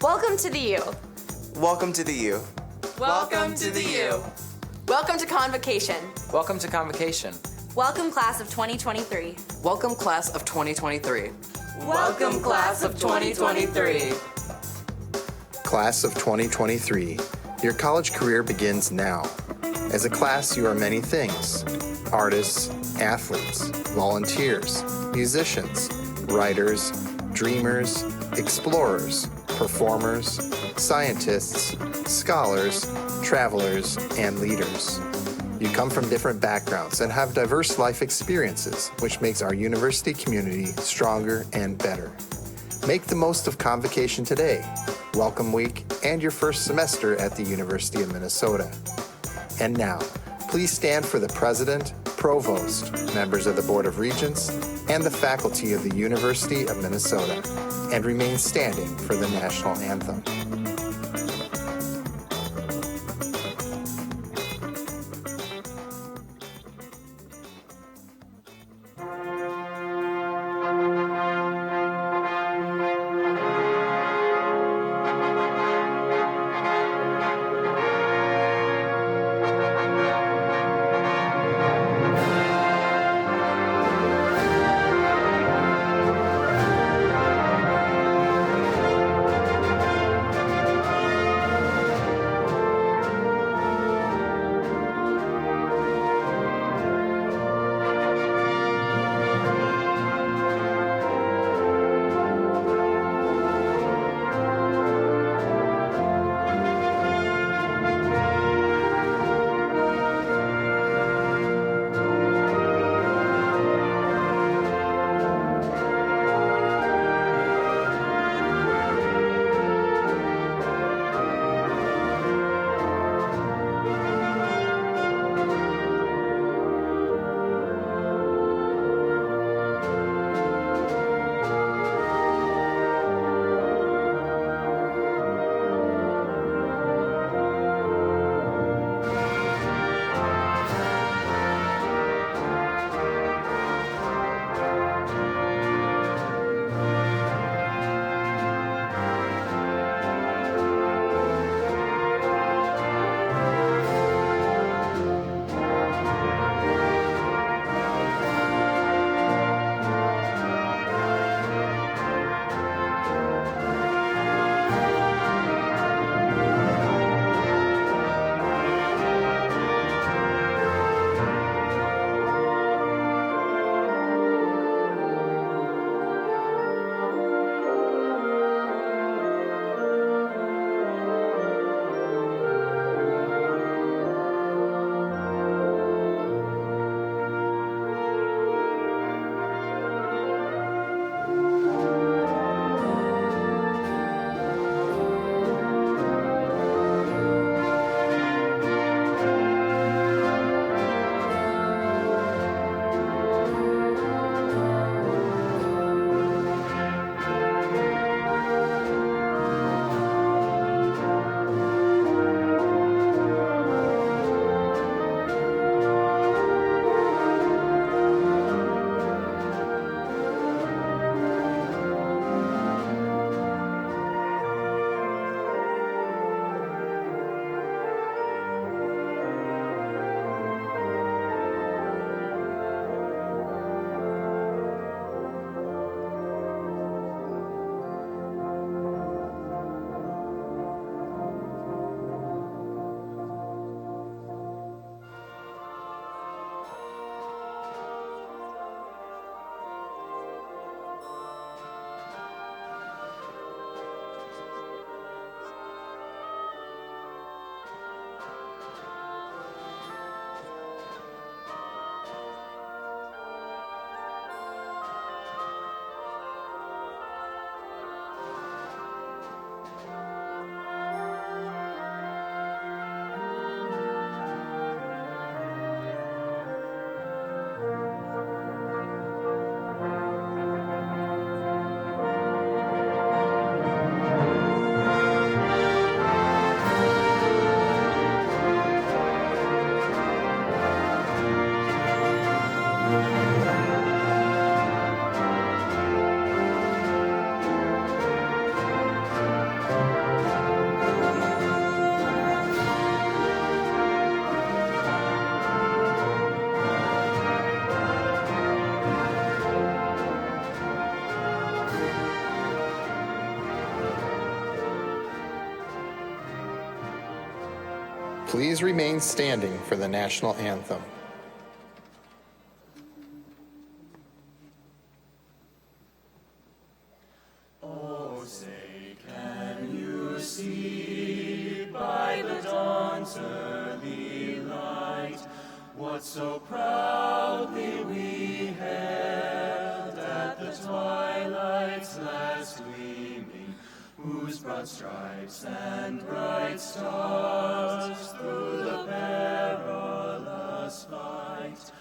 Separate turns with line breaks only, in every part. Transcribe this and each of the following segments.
Welcome to the U.
Welcome to the U.
Welcome to the U.
Welcome to Convocation.
Welcome to Convocation.
Welcome, class of 2023.
Welcome, class of 2023.
Welcome, class of 2023.
Class of 2023, your college career begins now. As a class, you are many things: artists, athletes, volunteers, musicians, writers, dreamers, explorers, performers, scientists, scholars, travelers, and leaders. You come from different backgrounds and have diverse life experiences, which makes our university community stronger and better. Make the most of Convocation today, Welcome Week, and your first semester at the University of Minnesota. And now, please stand for the President, Provost, members of the Board of Regents, and the faculty of the University of Minnesota, and remain standing for the National Anthem. please remain standing for the national anthem.
Oh, say, can you see by the dawn's early light what so proudly we hailed at the twilight's last gleaming, whose broad stripes and bright stars through the perilous fight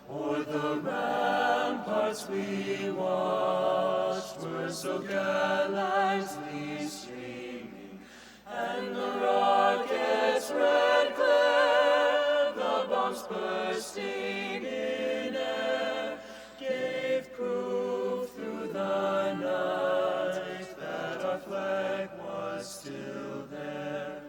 o'er the ramparts we watched were so gallantly streaming, and the rocket's red glare, the bombs bursting in air, gave proof through the night that our flag was still there.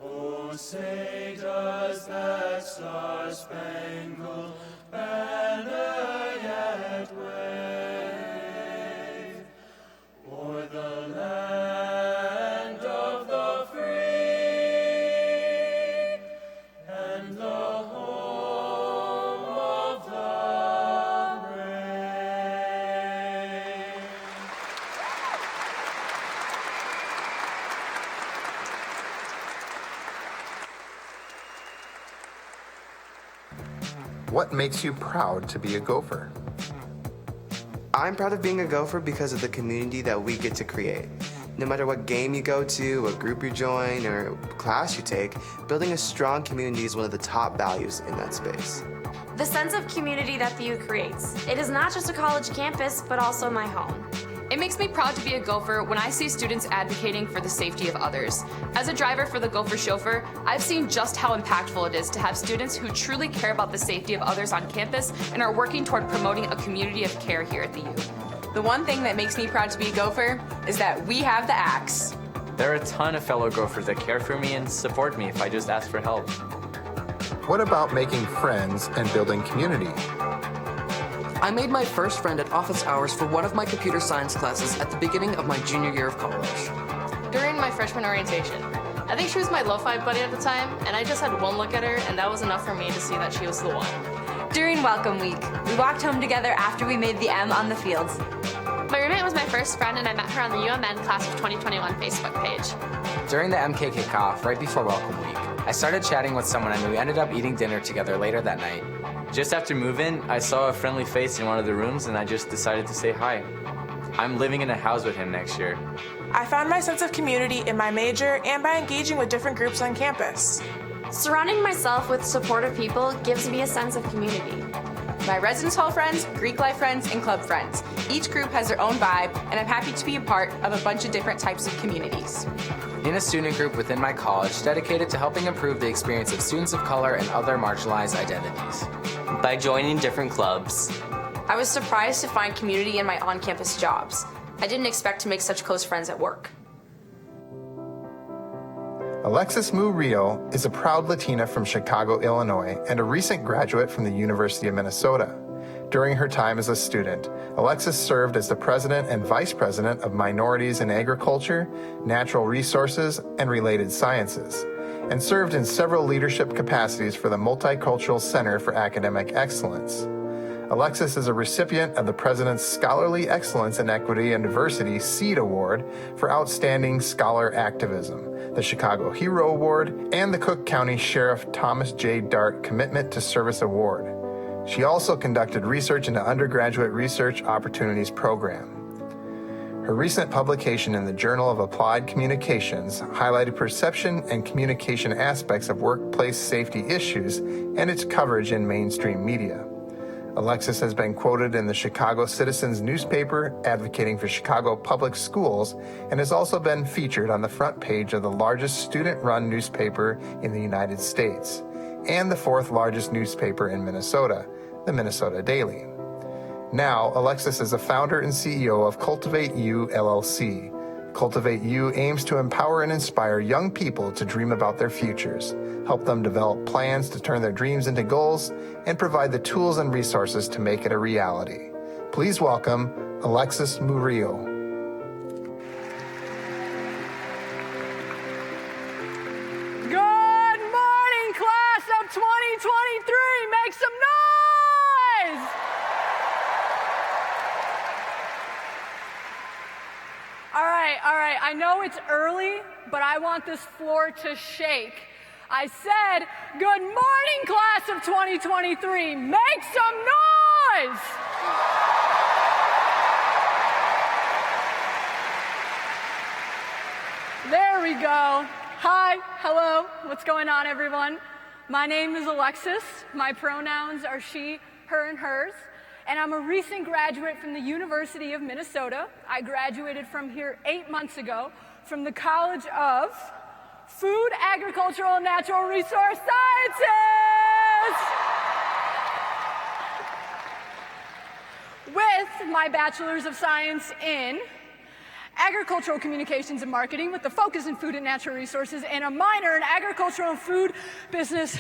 Oh, say, does that star-spangled banner yet wave o'er the land of the free and the home of the brave?
What makes you proud to be a Gopher?
I'm proud of being a Gopher because of the community that we get to create. No matter what game you go to, what group you join, or class you take, building a strong community is one of the top values in that space.
The sense of community that the U creates. It is not just a college campus, but also my home.
It makes me proud to be a Gopher when I see students advocating for the safety of others. As a driver for the Gopher chauffeur, I've seen just how impactful it is to have students who truly care about the safety of others on campus and are working toward promoting a community of care here at the U.
The one thing that makes me proud to be a Gopher is that we have the axe.
There are a ton of fellow Gophers that care for me and support me if I just ask for help.
What about making friends and building community?
I made my first friend at office hours for one of my computer science classes at the beginning of my junior year of college.
During my freshman orientation, I think she was my lo-fi buddy at the time, and I just had one look at her, and that was enough for me to see that she was the one.
During welcome week, we walked home together after we made the M on the fields.
My roommate was my first friend, and I met her on the UMN Class of 2021 Facebook page.
During the MK kickoff, right before welcome week, I started chatting with someone and we ended up eating dinner together later that night. Just after move-in, I saw a friendly face in one of the rooms and I just decided to say hi. I'm living in a house with him next year.
I found my sense of community in my major and by engaging with different groups on campus.
Surrounding myself with supportive people gives me a sense of community.
My residence hall friends, Greek life friends, and club friends. Each group has their own vibe, and I'm happy to be a part of a bunch of different types of communities.
In a student group within my college dedicated to helping improve the experience of students of color and other marginalized identities.
By joining different clubs.
I was surprised to find community in my on-campus jobs. I didn't expect to make such close friends at work.
Alexis Murillo is a proud Latina from Chicago, Illinois, and a recent graduate from the University of Minnesota. During her time as a student, Alexis served as the president and vice president of Minorities in Agriculture, Natural Resources, and Related Sciences, and served in several leadership capacities for the Multicultural Center for Academic Excellence. Alexis is a recipient of the President's Scholarly Excellence in Equity and Diversity SEED Award for Outstanding Scholar Activism, the Chicago Hero Award, and the Cook County Sheriff Thomas J. Dart Commitment to Service Award. She also conducted research in the Undergraduate Research Opportunities Program. Her recent publication in the Journal of Applied Communications highlighted perception and communication aspects of workplace safety issues and its coverage in mainstream media. Alexis has been quoted in the Chicago Citizens newspaper advocating for Chicago public schools and has also been featured on the front page of the largest student-run newspaper in the United States and the fourth largest newspaper in Minnesota, the Minnesota Daily. Now, Alexis is a founder and CEO of Cultivate U, LLC. Cultivate U aims to empower and inspire young people to dream about their futures, help them develop plans to turn their dreams into goals, and provide the tools and resources to make it a reality. Please welcome Alexis Murillo.
Good morning,
I know it's early, but I want this floor to shake. I said, good morning, class of 2023. Make some noise! There we go. Hi, hello, what's going on, everyone? My name is Alexis. My pronouns are she, her, and hers. And I'm a recent graduate from the University of Minnesota. I graduated from here 8 months ago from the College of Food, Agricultural, and Natural Resource Sciences! With my Bachelor's of Science in Agricultural Communications and Marketing with the focus in food and natural resources and a minor in Agricultural and Food Business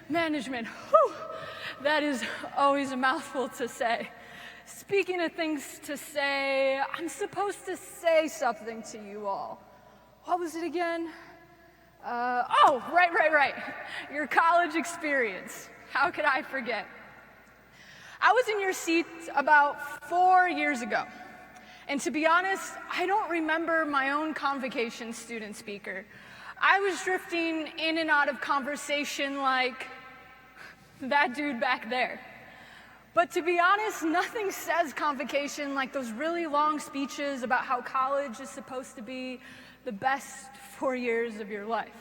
Management. Whew. That is always a mouthful to say. Speaking of things to say, I'm supposed to say something to you all. What was it again? Right. Your college experience. How could I forget? I was in your seats about 4 years ago. And to be honest, I don't remember my own convocation student speaker. I was drifting in and out of conversation like that dude back there. But to be honest, nothing says convocation like those really long speeches about how college is supposed to be the best 4 years of your life.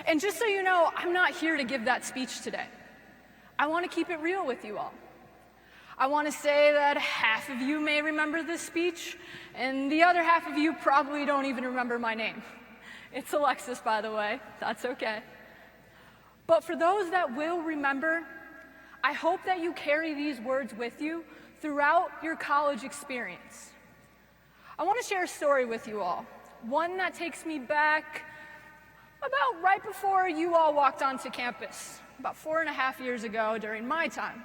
And just so you know, I'm not here to give that speech today. I want to keep it real with you all. I want to say that half of you may remember this speech, and the other half of you probably don't even remember my name. It's Alexis, by the way. That's okay. But for those that will remember, I hope that you carry these words with you throughout your college experience. I want to share a story with you all, one that takes me back about right before you all walked onto campus, about 4.5 years ago during my time.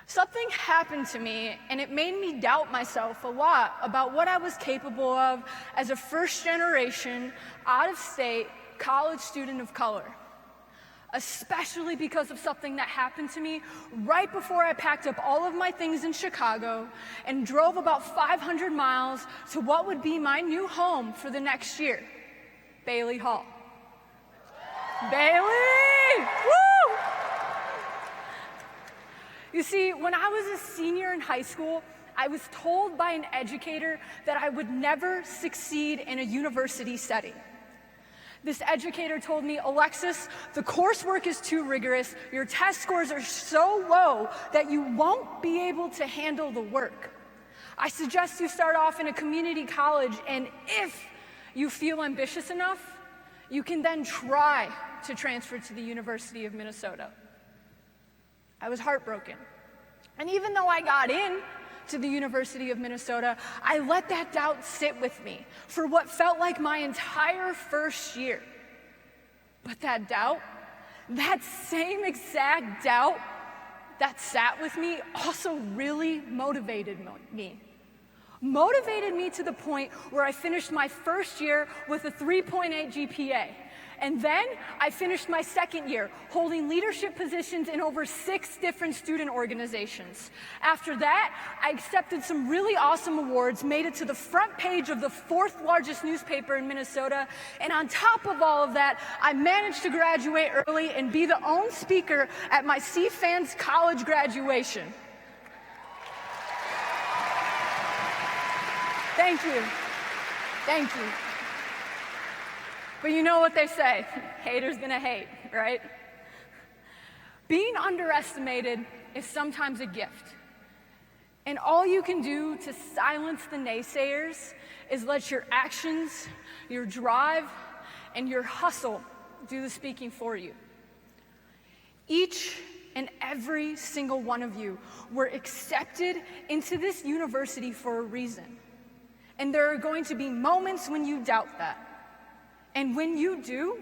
Something happened to me, and it made me doubt myself a lot about what I was capable of as a first-generation, out-of-state college student of color. Especially because of something that happened to me right before I packed up all of my things in Chicago and drove about 500 miles to what would be my new home for the next year, Bailey Hall. Bailey! Woo! You see, when I was a senior in high school, I was told by an educator that I would never succeed in a university setting. This educator told me, Alexis, the coursework is too rigorous, your test scores are so low that you won't be able to handle the work. I suggest you start off in a community college, and if you feel ambitious enough, you can then try to transfer to the University of Minnesota. I was heartbroken. And even though I got in to the University of Minnesota, I let that doubt sit with me for what felt like my entire first year. But that doubt, that same exact doubt that sat with me also really motivated me. Motivated me to the point where I finished my first year with a 3.8 GPA. And then I finished my second year holding leadership positions in over 6 different student organizations. After that, I accepted some really awesome awards, made it to the front page of the 4th largest newspaper in Minnesota, and on top of all of that, I managed to graduate early and be the own speaker at my CFAN's college graduation. Thank you. Thank you. But you know what they say, haters gonna hate, right? Being underestimated is sometimes a gift. And all you can do to silence the naysayers is let your actions, your drive, and your hustle do the speaking for you. Each and every single one of you were accepted into this university for a reason. And there are going to be moments when you doubt that. And when you do,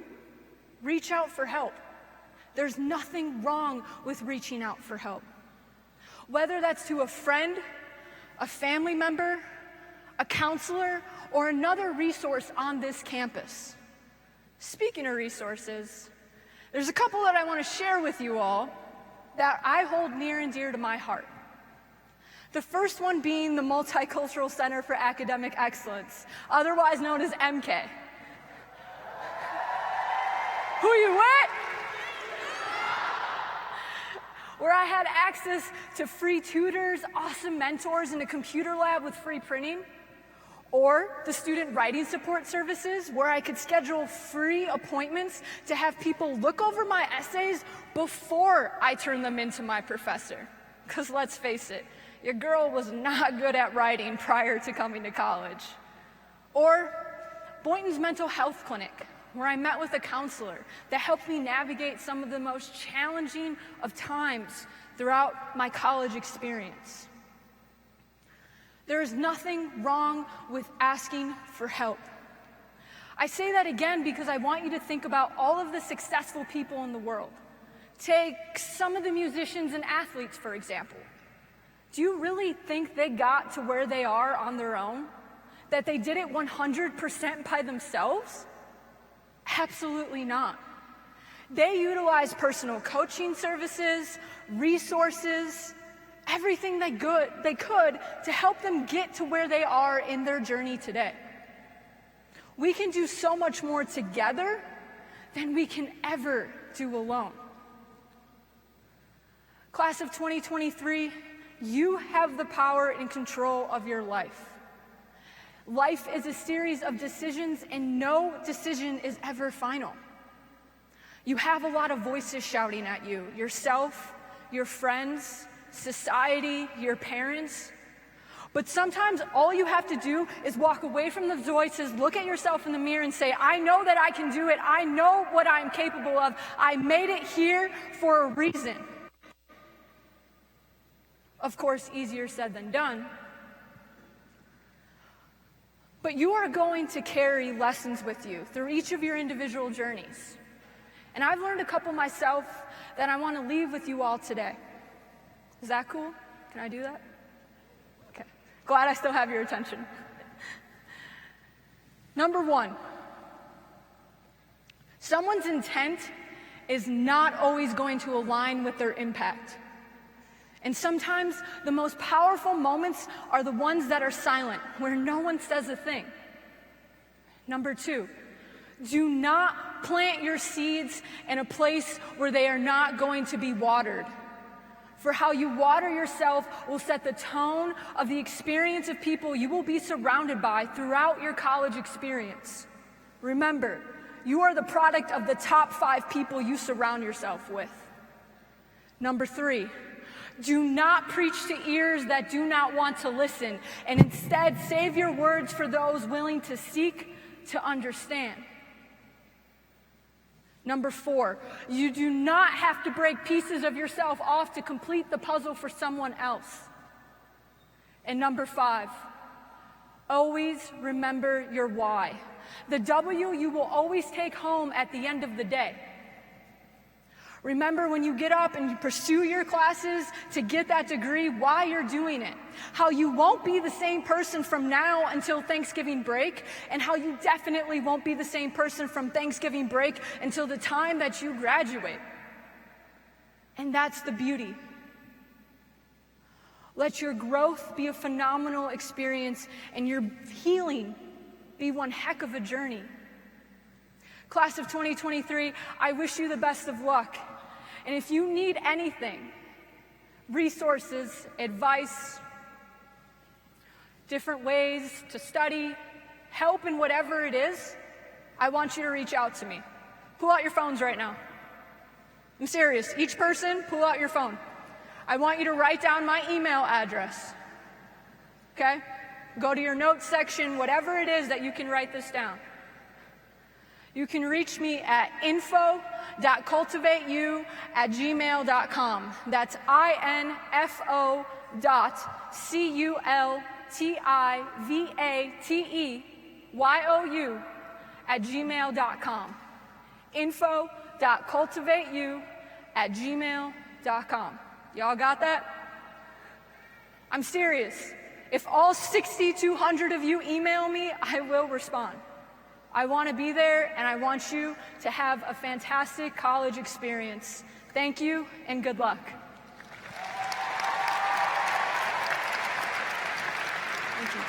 reach out for help. There's nothing wrong with reaching out for help. Whether that's to a friend, a family member, a counselor, or another resource on this campus. Speaking of resources, there's a couple that I want to share with you all that I hold near and dear to my heart. The first one being the Multicultural Center for Academic Excellence, otherwise known as MK. Who you with? Where I had access to free tutors, awesome mentors, and a computer lab with free printing. Or the Student Writing Support Services, where I could schedule free appointments to have people look over my essays before I turn them into my professor. Because let's face it, your girl was not good at writing prior to coming to college. Or Boynton's Mental Health Clinic, where I met with a counselor that helped me navigate some of the most challenging of times throughout my college experience. There is nothing wrong with asking for help. I say that again because I want you to think about all of the successful people in the world. Take some of the musicians and athletes, for example. Do you really think they got to where they are on their own? That they did it 100% by themselves? Absolutely not. They utilized personal coaching services, resources, everything they could to help them get to where they are in their journey today. We can do so much more together than we can ever do alone. Class of 2023, you have the power and control of your life. Life is a series of decisions, and no decision is ever final. You have a lot of voices shouting at you, yourself, your friends, society, your parents. But sometimes all you have to do is walk away from those voices, look at yourself in the mirror and say, I know that I can do it. I know what I'm capable of. I made it here for a reason. Of course, easier said than done. But you are going to carry lessons with you through each of your individual journeys. And I've learned a couple myself that I want to leave with you all today. Is that cool? Can I do that? Okay. Glad I still have your attention. Number one, someone's intent is not always going to align with their impact. And sometimes the most powerful moments are the ones that are silent, where no one says a thing. Number two, do not plant your seeds in a place where they are not going to be watered. For how you water yourself will set the tone of the experience of people you will be surrounded by throughout your college experience. Remember, you are the product of the top 5 people you surround yourself with. Number 3, do not preach to ears that do not want to listen, and instead save your words for those willing to seek to understand. Number 4, you do not have to break pieces of yourself off to complete the puzzle for someone else. And number 5, always remember your why. The W you will always take home at the end of the day. Remember when you get up and you pursue your classes to get that degree, why you're doing it. How you won't be the same person from now until Thanksgiving break, and how you definitely won't be the same person from Thanksgiving break until the time that you graduate. And that's the beauty. Let your growth be a phenomenal experience, and your healing be one heck of a journey. Class of 2023, I wish you the best of luck. And if you need anything, resources, advice, different ways to study, help in whatever it is, I want you to reach out to me. Pull out your phones right now. I'm serious. Each person, pull out your phone. I want you to write down my email address. Okay? Go to your notes section, whatever it is that you can write this down. You can reach me at info.cultivateyou@gmail.com. That's info.cultivateyou@gmail.com. info.cultivateyou@gmail.com. Y'all got that? I'm serious. If all 6,200 of you email me, I will respond. I want to be there, and I want you to have a fantastic college experience. Thank you, and good luck.
Thank you.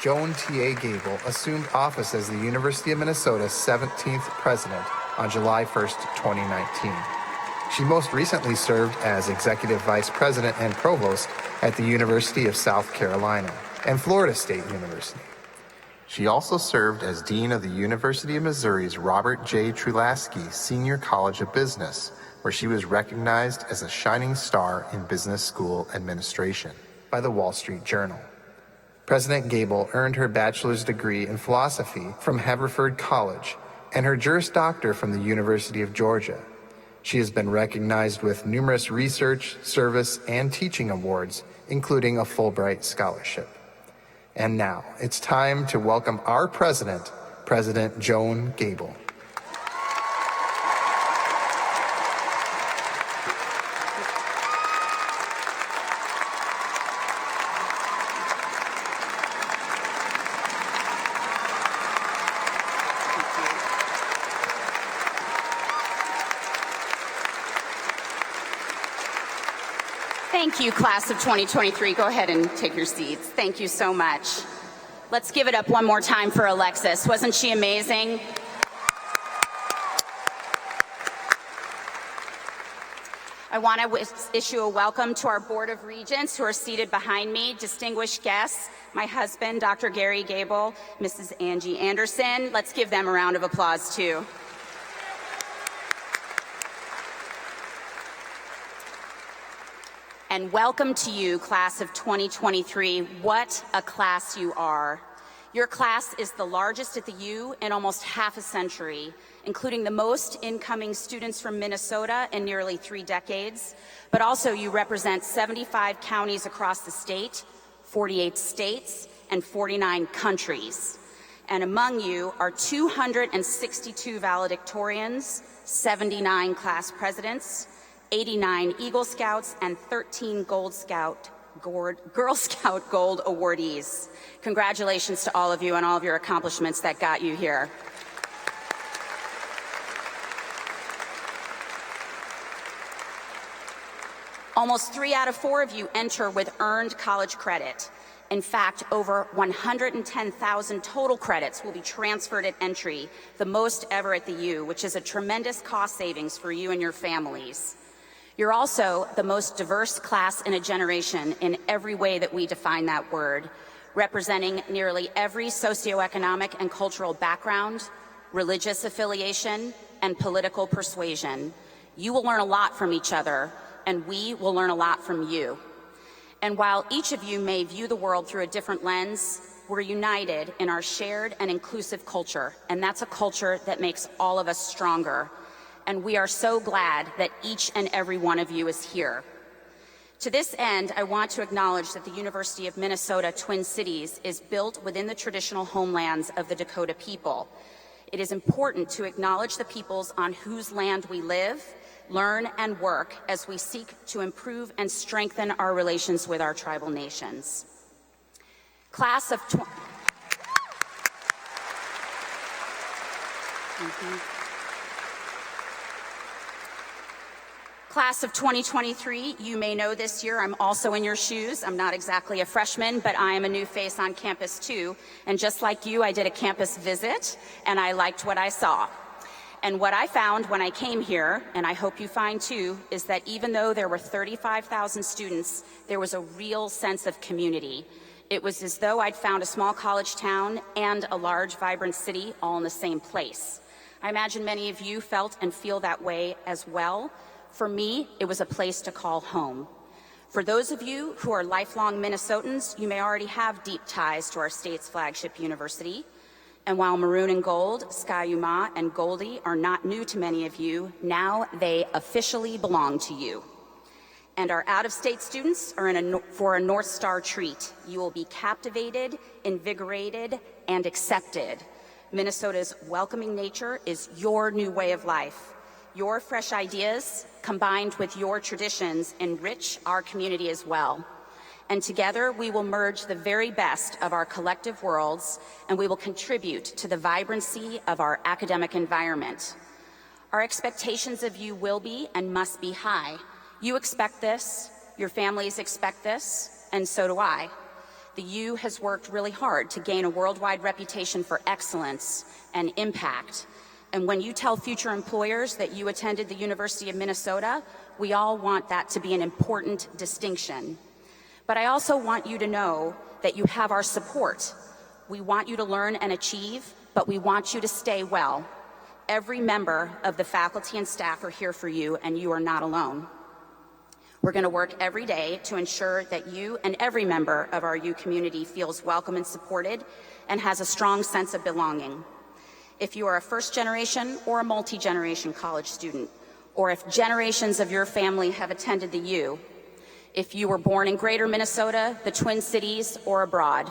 Joan T.A. Gable assumed office as the University of Minnesota's 17th president on July 1st, 2019. She most recently served as Executive Vice President and Provost at the University of South Carolina and Florida State University. She also served as Dean of the University of Missouri's Robert J. Trulasky Senior College of Business, where she was recognized as a shining star in business school administration by the Wall Street Journal. President Gable earned her bachelor's degree in philosophy from Haverford College and her Juris Doctor from the University of Georgia. She has been recognized with numerous research, service, and teaching awards, including a Fulbright Scholarship. And now, it's time to welcome our president, President Joan Gable.
Thank you, class of 2023. Go ahead and take your seats. Thank you so much. Let's give it up one more time for Alexis. Wasn't she amazing? I want to issue a welcome to our Board of Regents who are seated behind me, distinguished guests, my husband, Dr. Gary Gable, Mrs. Angie Anderson. Let's give them a round of applause, too. And welcome to you, class of 2023. What a class you are. Your class is the largest at the U in almost half a century, including the most incoming students from Minnesota in nearly 3 decades, but also you represent 75 counties across the state, 48 states, and 49 countries. And among you are 262 valedictorians, 79 class presidents, 89 Eagle Scouts, and 13 Girl Scout Gold awardees. Congratulations to all of you on all of your accomplishments that got you here. Almost 3 out of 4 of you enter with earned college credit. In fact, over 110,000 total credits will be transferred at entry, the most ever at the U, which is a tremendous cost savings for you and your families. You're also the most diverse class in a generation in every way that we define that word, representing nearly every socioeconomic and cultural background, religious affiliation, and political persuasion. You will learn a lot from each other, and we will learn a lot from you. And while each of you may view the world through a different lens, we're united in our shared and inclusive culture, and that's a culture that makes all of us stronger. And we are so glad that each and every one of you is here. To this end, I want to acknowledge that the University of Minnesota Twin Cities is built within the traditional homelands of the Dakota people. It is important to acknowledge the peoples on whose land we live, learn, and work as we seek to improve and strengthen our relations with our tribal nations. Class of Class of 2023, you may know this year I'm also in your shoes. I'm not exactly a freshman, but I am a new face on campus too. And just like you, I did a campus visit, and I liked what I saw. And what I found when I came here, and I hope you find too, is that even though there were 35,000 students, there was a real sense of community. It was as though I'd found a small college town and a large, vibrant city all in the same place. I imagine many of you felt and feel that way as well. For me, it was a place to call home. For those of you who are lifelong Minnesotans, you may already have deep ties to our state's flagship university. And while Maroon and Gold, Ski-U-Mah, and Goldie are not new to many of you, now they officially belong to you. And our out-of-state students are for a North Star treat. You will be captivated, invigorated, and accepted. Minnesota's welcoming nature is your new way of life. Your fresh ideas, combined with your traditions, enrich our community as well. And together, we will merge the very best of our collective worlds, and we will contribute to the vibrancy of our academic environment. Our expectations of you will be and must be high. You expect this, your families expect this, and so do I. The U has worked really hard to gain a worldwide reputation for excellence and impact. And when you tell future employers that you attended the University of Minnesota, we all want that to be an important distinction. But I also want you to know that you have our support. We want you to learn and achieve, but we want you to stay well. Every member of the faculty and staff are here for you, and you are not alone. We're going to work every day to ensure that you and every member of our U community feels welcome and supported and has a strong sense of belonging. If you are a first-generation or a multi-generation college student, or if generations of your family have attended the U, if you were born in Greater Minnesota, the Twin Cities, or abroad,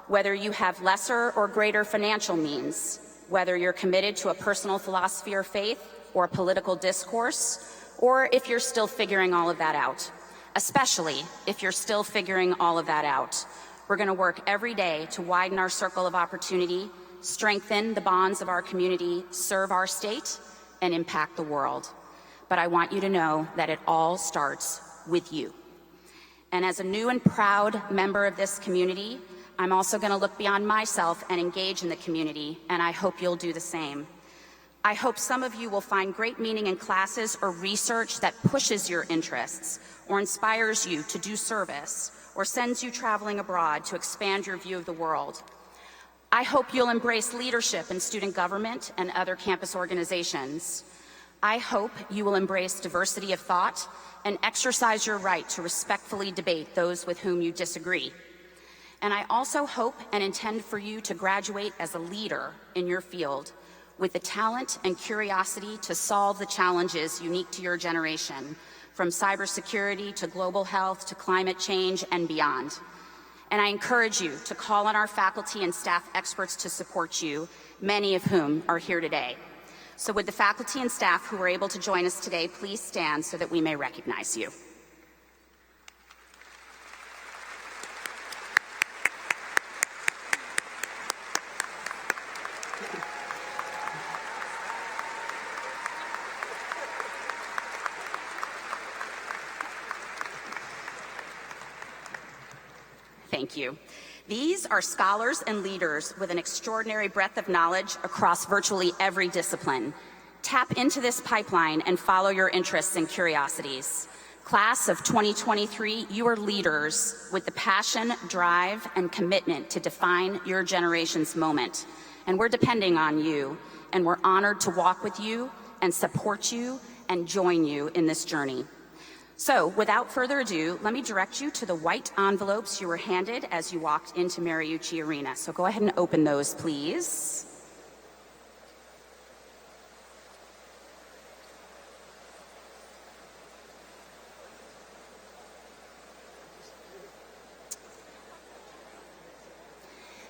whether you have lesser or greater financial means, whether you're committed to a personal philosophy or faith or a political discourse, or if you're still figuring all of that out, especially if you're still figuring all of that out, we're going to work every day to widen our circle of opportunity, strengthen the bonds of our community, serve our state, and impact the world. But I want you to know that it all starts with you. And as a new and proud member of this community, I'm also going to look beyond myself and engage in the community, and I hope you'll do the same. I hope some of you will find great meaning in classes or research that pushes your interests, or inspires you to do service, or sends you traveling abroad to expand your view of the world. I hope you'll embrace leadership in student government and other campus organizations. I hope you will embrace diversity of thought and exercise your right to respectfully debate those with whom you disagree. And I also hope and intend for you to graduate as a leader in your field with the talent and curiosity to solve the challenges unique to your generation, from cybersecurity to global health to climate change and beyond. And I encourage you to call on our faculty and staff experts to support you, many of whom are here today. So would the faculty and staff who were able to join us today please stand so that we may recognize you. Thank you. These are scholars and leaders with an extraordinary breadth of knowledge across virtually every discipline. Tap into this pipeline and follow your interests and curiosities. Class of 2023, you are leaders with the passion, drive, and commitment to define your generation's moment. And we're depending on you, and we're honored to walk with you and support you and join you in this journey. So, without further ado, let me direct you to the white envelopes you were handed as you walked into Mariucci Arena. So go ahead and open those, please.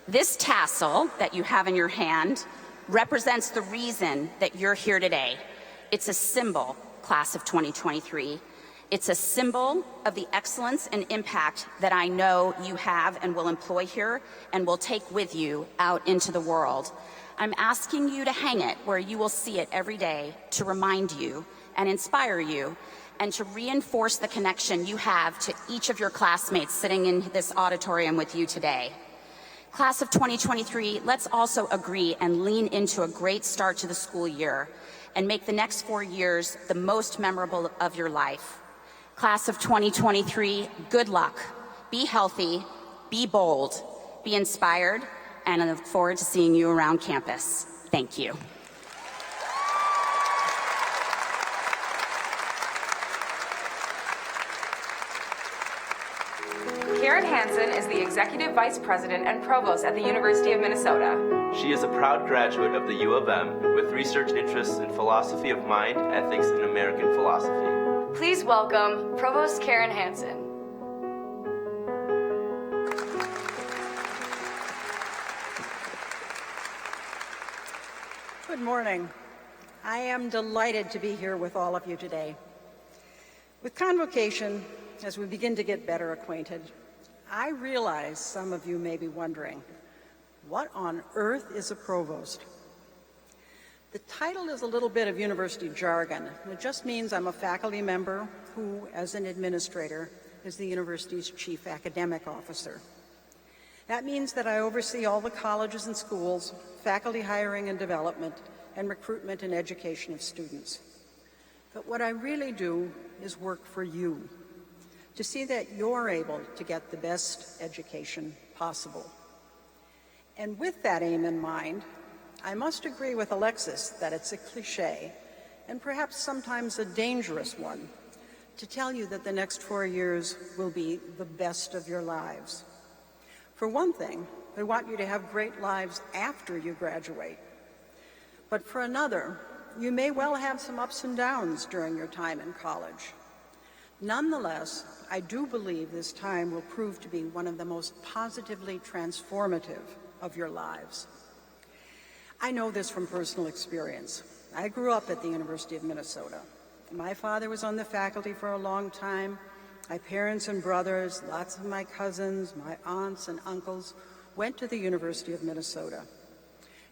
This tassel that you have in your hand represents the reason that you're here today. It's a symbol class of 2023. It's a symbol of the excellence and impact that I know you have and will employ here and will take with you out into the world. I'm asking you to hang it where you will see it every day to remind you and inspire you and to reinforce the connection you have to each of your classmates sitting in this auditorium with you today. Class of 2023, let's also agree and lean into a great start to the school year and make the next 4 years the most memorable of your life. Class of 2023, good luck, be healthy, be bold, be inspired, and I look forward to seeing you around campus. Thank you.
Karen Hansen is the Executive Vice President and Provost at the University of Minnesota.
She is a proud graduate of the U of M with research interests in philosophy of mind, ethics, and American philosophy.
Please welcome Provost Karen Hansen.
Good morning. I am delighted to be here with all of you today. With Convocation, as we begin to get better acquainted, I realize some of you may be wondering, what on earth is a provost? The title is a little bit of university jargon. It just means I'm a faculty member who, as an administrator, is the university's chief academic officer. That means that I oversee all the colleges and schools, faculty hiring and development, and recruitment and education of students. But what I really do is work for you, to see that you're able to get the best education possible. And with that aim in mind, I must agree with Alexis that it's a cliche, and perhaps sometimes a dangerous one, to tell you that the next 4 years will be the best of your lives. For one thing, I want you to have great lives after you graduate. But for another, you may well have some ups and downs during your time in college. Nonetheless, I do believe this time will prove to be one of the most positively transformative of your lives. I know this from personal experience. I grew up at the University of Minnesota. My father was on the faculty for a long time. My parents and brothers, lots of my cousins, my aunts and uncles went to the University of Minnesota.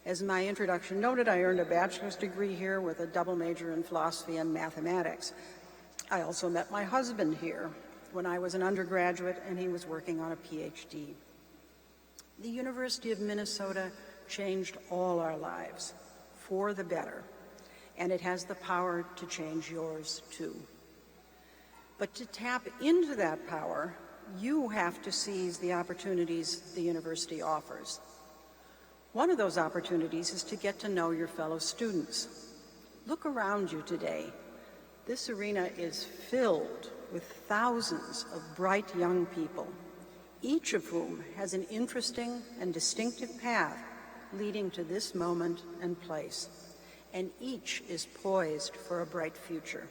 As my introduction noted, I earned a bachelor's degree here with a double major in philosophy and mathematics. I also met my husband here when I was an undergraduate and he was working on a PhD. The University of Minnesota changed all our lives for the better, and it has the power to change yours too. But to tap into that power, you have to seize the opportunities the university offers. One of those opportunities is to get to know your fellow students. Look around you today. This arena is filled with thousands of bright young people, each of whom has an interesting and distinctive path leading to this moment and place, and each is poised for a bright future.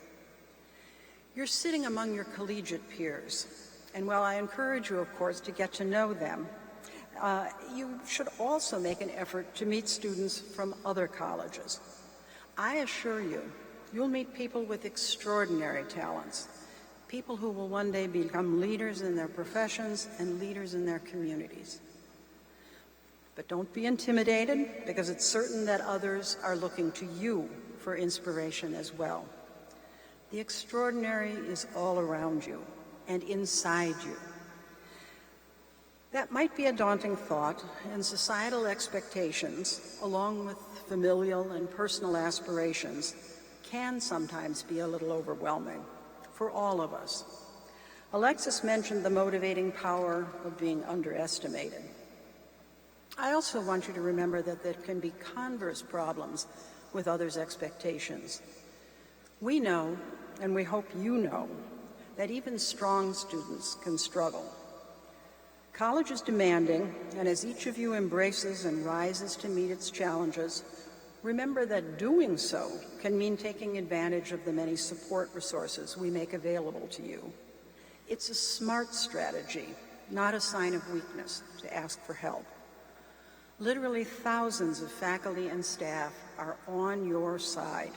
You're sitting among your collegiate peers, and while I encourage you, of course, to get to know them, you should also make an effort to meet students from other colleges. I assure you, you'll meet people with extraordinary talents, people who will one day become leaders in their professions and leaders in their communities. But don't be intimidated, because it's certain that others are looking to you for inspiration as well. The extraordinary is all around you and inside you. That might be a daunting thought, and societal expectations, along with familial and personal aspirations, can sometimes be a little overwhelming for all of us. Alexis mentioned the motivating power of being underestimated. I also want you to remember that there can be converse problems with others' expectations. We know, and we hope you know, that even strong students can struggle. College is demanding, and as each of you embraces and rises to meet its challenges, remember that doing so can mean taking advantage of the many support resources we make available to you. It's a smart strategy, not a sign of weakness, to ask for help. Literally thousands of faculty and staff are on your side.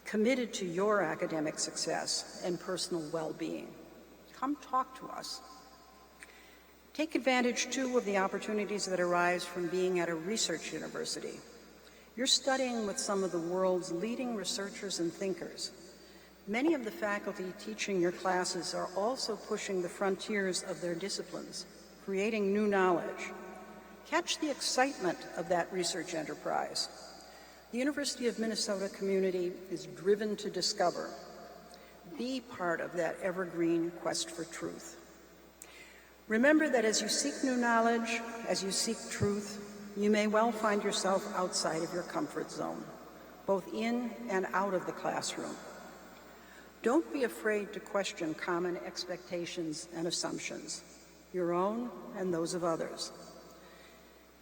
committed to your academic success and personal well-being. Come talk to us. Take advantage, too, of the opportunities that arise from being at a research university. You're studying with some of the world's leading researchers and thinkers. Many of the faculty teaching your classes are also pushing the frontiers of their disciplines, creating new knowledge. Catch the excitement of that research enterprise. The University of Minnesota community is driven to discover. Be part of that evergreen quest for truth. Remember that as you seek new knowledge, as you seek truth, you may well find yourself outside of your comfort zone, both in and out of the classroom. Don't be afraid to question common expectations and assumptions, your own and those of others.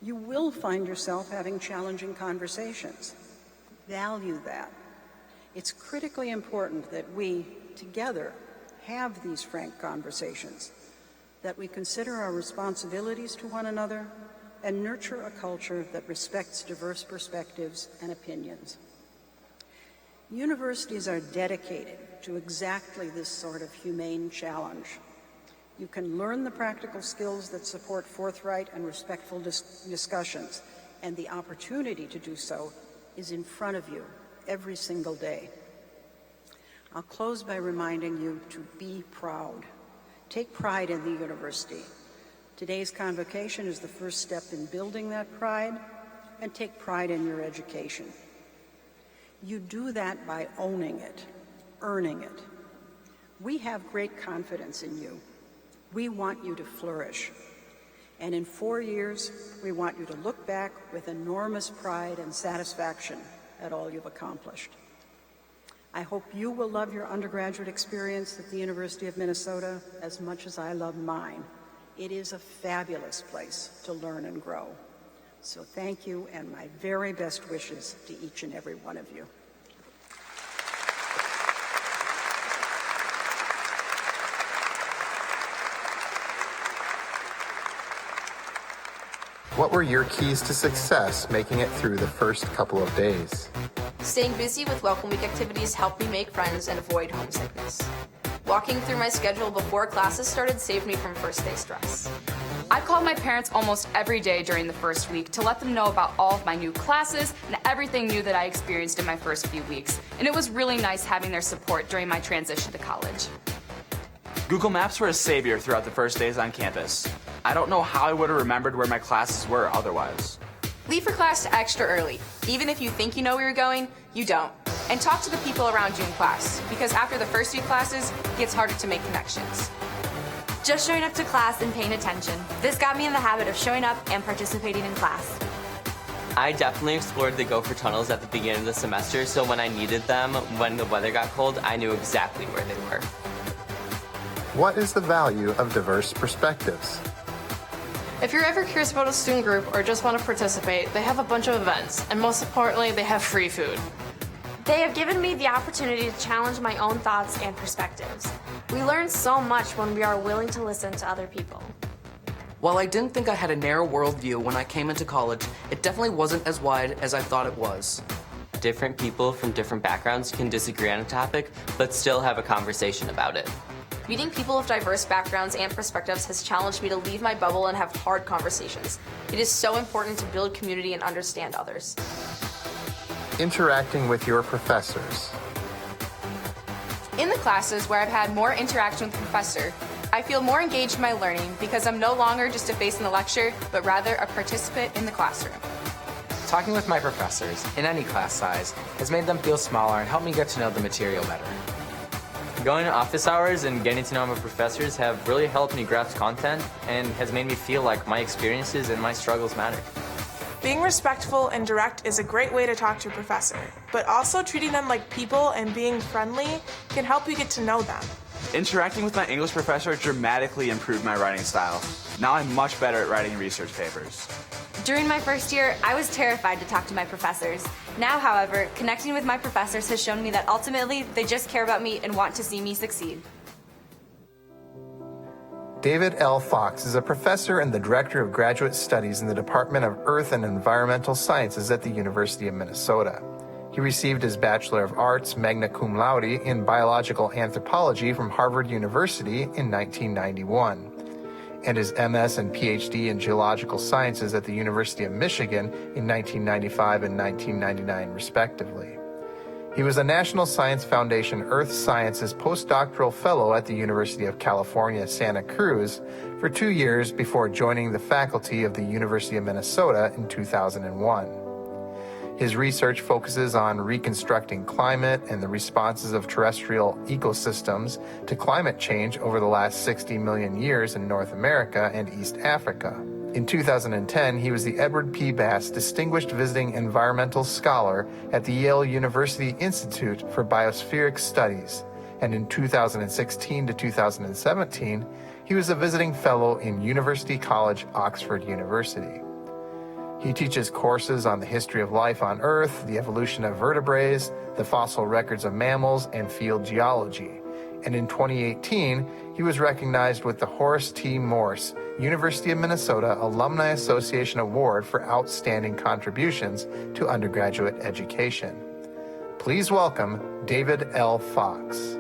You will find yourself having challenging conversations. Value that. It's critically important that we, together, have these frank conversations, that we consider our responsibilities to one another and nurture a culture that respects diverse perspectives and opinions. Universities are dedicated to exactly this sort of humane challenge. You can learn the practical skills that support forthright and respectful discussions, and the opportunity to do so is in front of you every single day. I'll close by reminding you to be proud. Take pride in the university. Today's convocation is the first step in building that pride, and take pride in your education. You do that by owning it, earning it. We have great confidence in you. We want you to flourish. And in 4 years, we want you to look back with enormous pride and satisfaction at all you've accomplished. I hope you will love your undergraduate experience at the University of Minnesota as much as I love mine. It is a fabulous place to learn and grow. So thank you, and my very best wishes to each and every one of you.
What were your keys to success making it through the first couple of days?
Staying busy with Welcome Week activities helped me make friends and avoid homesickness. Walking through my schedule before classes started saved me from first day stress.
I called my parents almost every day during the first week to let them know about all of my new classes and everything new that I experienced in my first few weeks. And it was really nice having their support during my transition to college.
Google Maps were a savior throughout the first days on campus. I don't know how I would have remembered where my classes were otherwise.
Leave for class extra early. Even if you think you know where you're going, you don't. And talk to the people around you in class, because after the first few classes, it gets harder to make connections.
Just showing up to class and paying attention. This got me in the habit of showing up and participating in class.
I definitely explored the gopher tunnels at the beginning of the semester, so when I needed them, when the weather got cold, I knew exactly where they were.
What is the value of diverse perspectives?
If you're ever curious about a student group or just want to participate, they have a bunch of events, and most importantly, they have free food.
They have given me the opportunity to challenge my own thoughts and perspectives. We learn so much when we are willing to listen to other people.
While I didn't think I had a narrow worldview when I came into college, it definitely wasn't as wide as I thought it was.
Different people from different backgrounds can disagree on a topic, but still have a conversation about it.
Meeting people of diverse backgrounds and perspectives has challenged me to leave my bubble and have hard conversations. It is so important to build community and understand others.
Interacting with your professors.
In the classes where I've had more interaction with the professor, I feel more engaged in my learning because I'm no longer just a face in the lecture, but rather a participant in the classroom.
Talking with my professors, in any class size, has made them feel smaller and helped me get to know the material better.
Going to office hours and getting to know my professors have really helped me grasp content and has made me feel like my experiences and my struggles matter.
Being respectful and direct is a great way to talk to a professor, but also treating them like people and being friendly can help you get to know them.
Interacting with my English professor dramatically improved my writing style. Now I'm much better at writing research papers.
During my first year, I was terrified to talk to my professors. Now, however, connecting with my professors has shown me that ultimately they just care about me and want to see me succeed.
David L. Fox is a professor and the Director of Graduate Studies in the Department of Earth and Environmental Sciences at the University of Minnesota. He received his Bachelor of Arts magna cum laude in biological anthropology from Harvard University in 1991, and his MS and PhD in geological sciences at the University of Michigan in 1995 and 1999, respectively. He was a National Science Foundation Earth Sciences postdoctoral fellow at the University of California, Santa Cruz for 2 years before joining the faculty of the University of Minnesota in 2001. His research focuses on reconstructing climate and the responses of terrestrial ecosystems to climate change over the last 60 million years in North America and East Africa. In 2010, he was the Edward P. Bass Distinguished Visiting Environmental Scholar at the Yale University Institute for Biospheric Studies, and in 2016 to 2017, he was a visiting fellow in University College, Oxford University. He teaches courses on the history of life on Earth, the evolution of vertebrates, the fossil records of mammals, and field geology. And in 2018, he was recognized with the Horace T. Morse University of Minnesota Alumni Association Award for outstanding contributions to undergraduate education. Please welcome David L. Fox.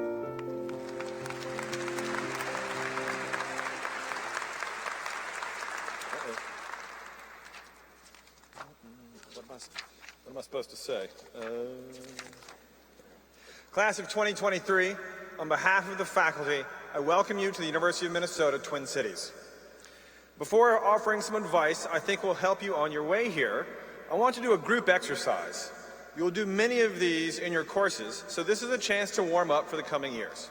What am I supposed to say? Class of 2023, on behalf of the faculty, I welcome you to the University of Minnesota Twin Cities. Before offering some advice I think will help you on your way here, I want to do a group exercise. You'll do many of these in your courses, so this is a chance to warm up for the coming years.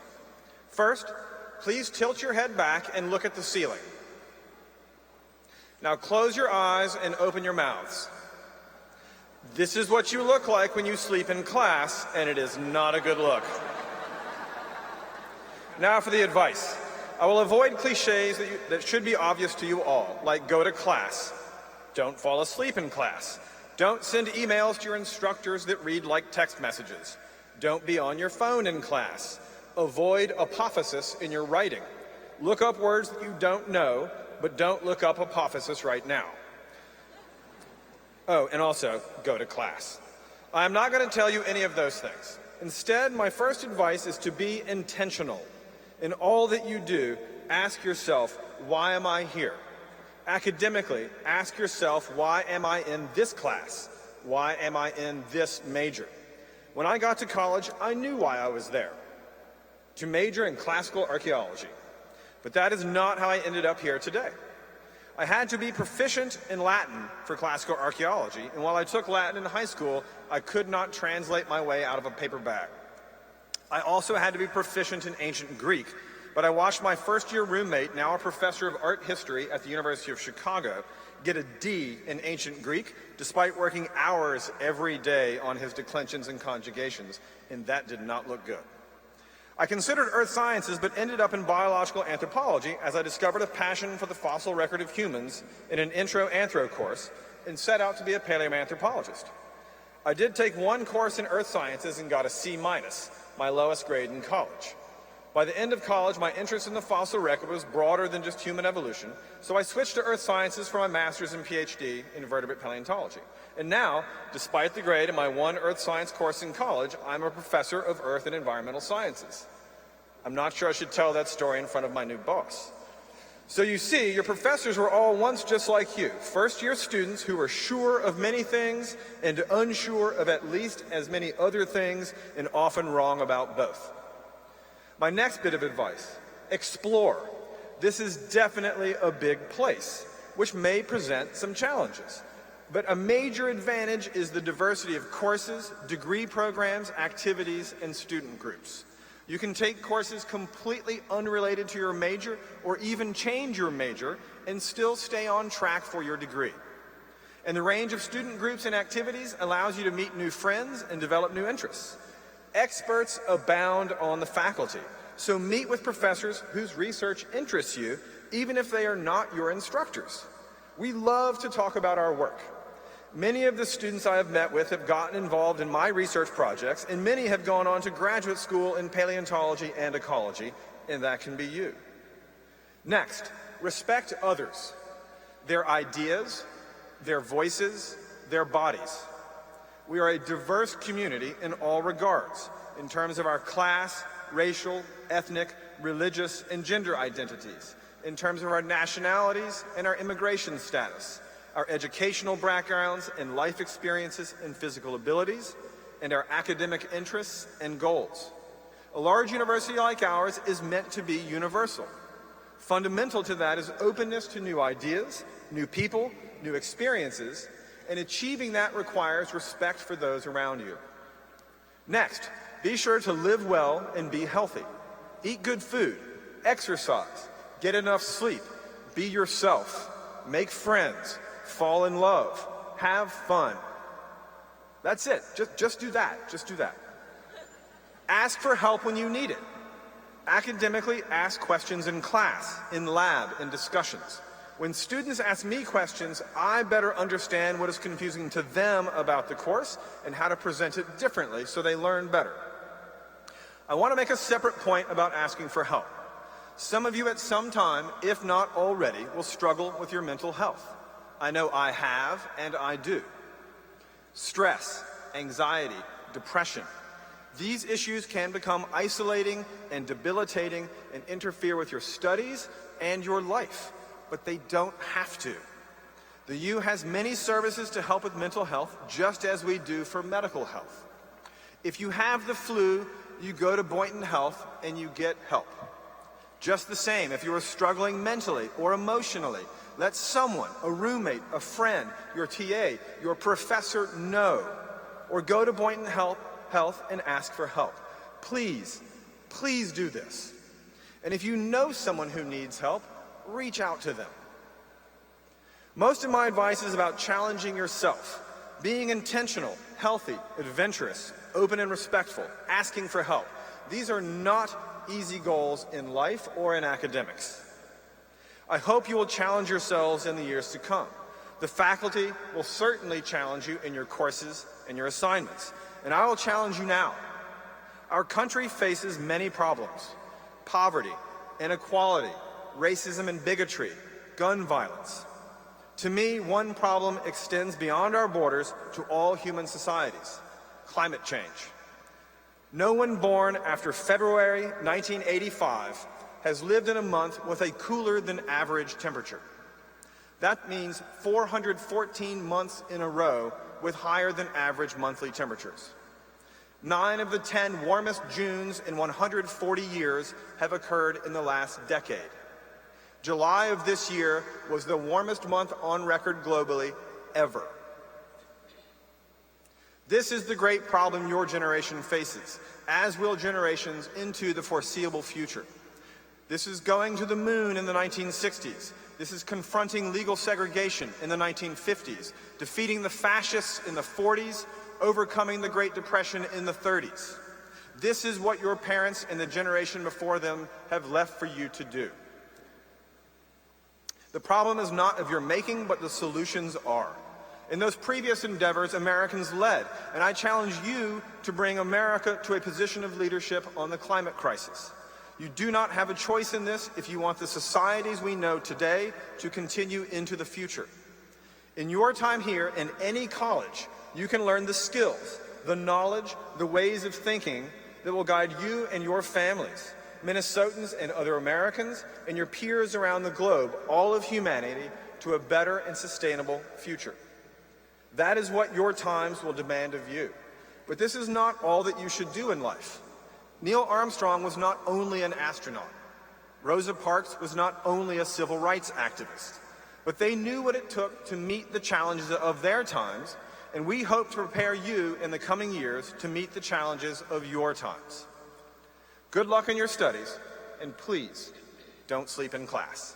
First, please tilt your head back and look at the ceiling. Now close your eyes and open your mouths. This is what you look like when you sleep in class, and it is not a good look. Now for the advice. I will avoid cliches that should be obvious to you all, like go to class. Don't fall asleep in class. Don't send emails to your instructors that read like text messages. Don't be on your phone in class. Avoid apophasis in your writing. Look up words that you don't know, but don't look up apophasis right now. Oh, and also, go to class. I'm not going to tell you any of those things. Instead, my first advice is to be intentional. In all that you do, ask yourself, why am I here? Academically, ask yourself, why am I in this class? Why am I in this major? When I got to college, I knew why I was there. To major in classical archaeology. But that is not how I ended up here today. I had to be proficient in Latin for classical archaeology, and while I took Latin in high school, I could not translate my way out of a paper bag. I also had to be proficient in ancient Greek, but I watched my first-year roommate, now a professor of art history at the University of Chicago, get a D in ancient Greek, despite working hours every day on his declensions and conjugations, and that did not look good. I considered earth sciences, but ended up in biological anthropology as I discovered a passion for the fossil record of humans in an intro anthro course and set out to be a paleoanthropologist. I did take one course in earth sciences and got a C-, my lowest grade in college. By the end of college, my interest in the fossil record was broader than just human evolution, so I switched to earth sciences for my master's and PhD in vertebrate paleontology. And now, despite the grade in my one earth science course in college, I'm a professor of earth and environmental sciences. I'm not sure I should tell that story in front of my new boss. So you see, your professors were all once just like you, first-year students who were sure of many things and unsure of at least as many other things, and often wrong about both. My next bit of advice, explore. This is definitely a big place, which may present some challenges. But a major advantage is the diversity of courses, degree programs, activities, and student groups. You can take courses completely unrelated to your major, or even change your major, and still stay on track for your degree. And the range of student groups and activities allows you to meet new friends and develop new interests. Experts abound on the faculty, so meet with professors whose research interests you, even if they are not your instructors. We love to talk about our work. Many of the students I have met with have gotten involved in my research projects, and many have gone on to graduate school in paleontology and ecology, and that can be you. Next, respect others, their ideas, their voices, their bodies. We are a diverse community in all regards, in terms of our class, racial, ethnic, religious, and gender identities, in terms of our nationalities and our immigration status, our educational backgrounds and life experiences and physical abilities, and our academic interests and goals. A large university like ours is meant to be universal. Fundamental to that is openness to new ideas, new people, new experiences, and achieving that requires respect for those around you. Next, be sure to live well and be healthy. Eat good food, exercise, get enough sleep, be yourself, make friends, fall in love, have fun. That's it. Just do that. Just do that. Ask for help when you need it. Academically, ask questions in class, in lab, in discussions. When students ask me questions, I better understand what is confusing to them about the course and how to present it differently so they learn better. I want to make a separate point about asking for help. Some of you at some time, if not already, will struggle with your mental health. I know I have, and I do. Stress, anxiety, depression. These issues can become isolating and debilitating and interfere with your studies and your life, but they don't have to. The U has many services to help with mental health, just as we do for medical health. If you have the flu, you go to Boynton Health and you get help. Just the same, if you are struggling mentally or emotionally, let someone, a roommate, a friend, your TA, your professor know, or go to Boynton Health and ask for help. Please, please do this. And if you know someone who needs help, reach out to them. Most of my advice is about challenging yourself, being intentional, healthy, adventurous, open and respectful, asking for help. These are not easy goals in life or in academics. I hope you will challenge yourselves in the years to come. The faculty will certainly challenge you in your courses and your assignments, and I will challenge you now. Our country faces many problems: poverty, inequality, racism and bigotry, gun violence. To me, one problem extends beyond our borders to all human societies: climate change. No one born after February 1985 has lived in a month with a cooler than average temperature. That means 414 months in a row with higher than average monthly temperatures. 9 of the 10 warmest Junes in 140 years have occurred in the last decade. July of this year was the warmest month on record globally ever. This is the great problem your generation faces, as will generations into the foreseeable future. This is going to the moon in the 1960s. This is confronting legal segregation in the 1950s, defeating the fascists in the 40s, overcoming the Great Depression in the 30s. This is what your parents and the generation before them have left for you to do. The problem is not of your making, but the solutions are. In those previous endeavors, Americans led, and I challenge you to bring America to a position of leadership on the climate crisis. You do not have a choice in this if you want the societies we know today to continue into the future. In your time here, in any college, you can learn the skills, the knowledge, the ways of thinking that will guide you and your families, Minnesotans and other Americans, and your peers around the globe, all of humanity, to a better and sustainable future. That is what your times will demand of you. But this is not all that you should do in life. Neil Armstrong was not only an astronaut. Rosa Parks was not only a civil rights activist. But they knew what it took to meet the challenges of their times, and we hope to prepare you in the coming years to meet the challenges of your times. Good luck in your studies, and please, don't sleep in class.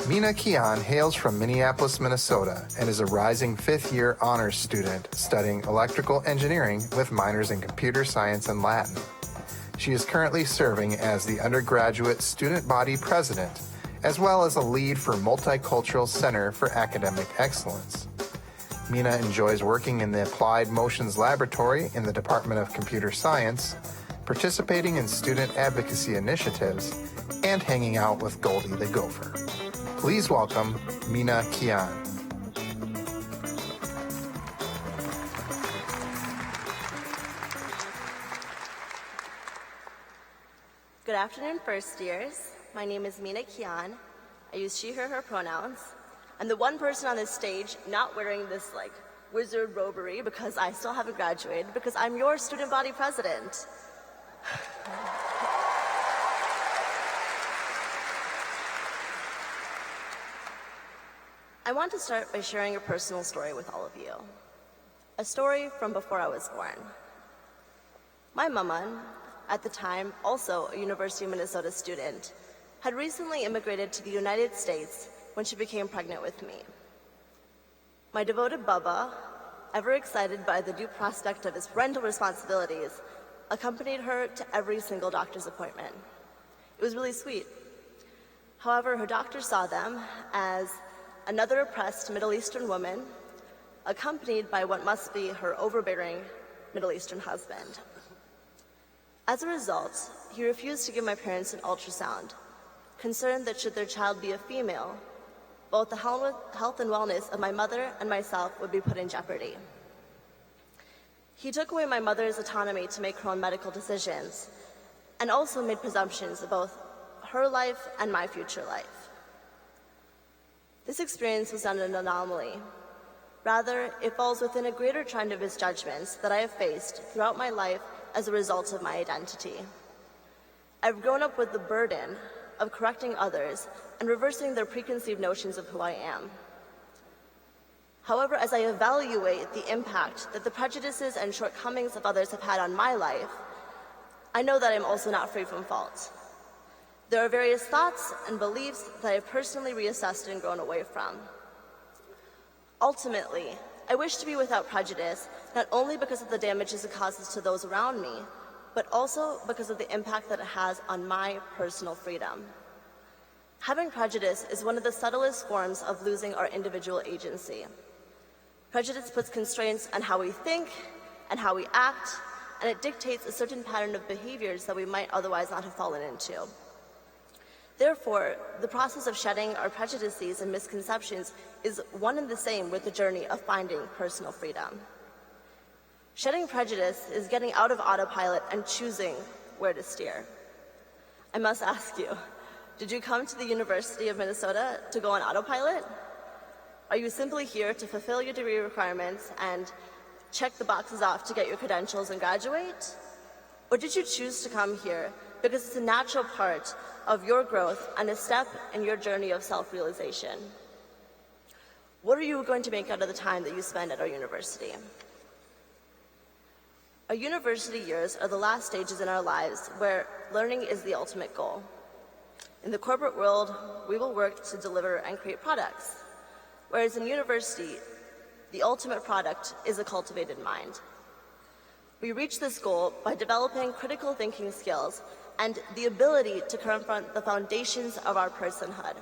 Mina Kian hails from Minneapolis, Minnesota, and is a rising fifth-year honors student studying electrical engineering with minors in computer science and Latin. She is currently serving as the undergraduate student body president, as well as a lead for Multicultural Center for Academic Excellence. Mina enjoys working in the Applied Motions Laboratory in the Department of Computer Science, participating in student advocacy initiatives, and hanging out with Goldie the Gopher. Please welcome Mina Kian.
Good afternoon, first years. My name is Mina Kian. I use she, her pronouns. I'm the one person on this stage not wearing this wizard robery because I still haven't graduated, because I'm your student body president. I want to start by sharing a personal story with all of you. A story from before I was born. My mama, at the time also a University of Minnesota student, had recently immigrated to the United States when she became pregnant with me. My devoted Bubba, ever excited by the new prospect of his parental responsibilities, accompanied her to every single doctor's appointment. It was really sweet. However, her doctor saw them as another oppressed Middle Eastern woman, accompanied by what must be her overbearing Middle Eastern husband. As a result, he refused to give my parents an ultrasound, concerned that should their child be a female, both the health and wellness of my mother and myself would be put in jeopardy. He took away my mother's autonomy to make her own medical decisions, and also made presumptions of both her life and my future life. This experience was not an anomaly. Rather, it falls within a greater trend of his judgments that I have faced throughout my life as a result of my identity. I've grown up with the burden of correcting others and reversing their preconceived notions of who I am. However, as I evaluate the impact that the prejudices and shortcomings of others have had on my life, I know that I'm also not free from fault. There are various thoughts and beliefs that I have personally reassessed and grown away from. Ultimately, I wish to be without prejudice, not only because of the damages it causes to those around me, but also because of the impact that it has on my personal freedom. Having prejudice is one of the subtlest forms of losing our individual agency. Prejudice puts constraints on how we think and how we act, and it dictates a certain pattern of behaviors that we might otherwise not have fallen into. Therefore, the process of shedding our prejudices and misconceptions is one and the same with the journey of finding personal freedom. Shedding prejudice is getting out of autopilot and choosing where to steer. I must ask you, did you come to the University of Minnesota to go on autopilot? Are you simply here to fulfill your degree requirements and check the boxes off to get your credentials and graduate? Or did you choose to come here because it's a natural part of your growth and a step in your journey of self-realization? What are you going to make out of the time that you spend at our university? Our university years are the last stages in our lives where learning is the ultimate goal. In the corporate world, we will work to deliver and create products, whereas in university, the ultimate product is a cultivated mind. We reach this goal by developing critical thinking skills and the ability to confront the foundations of our personhood.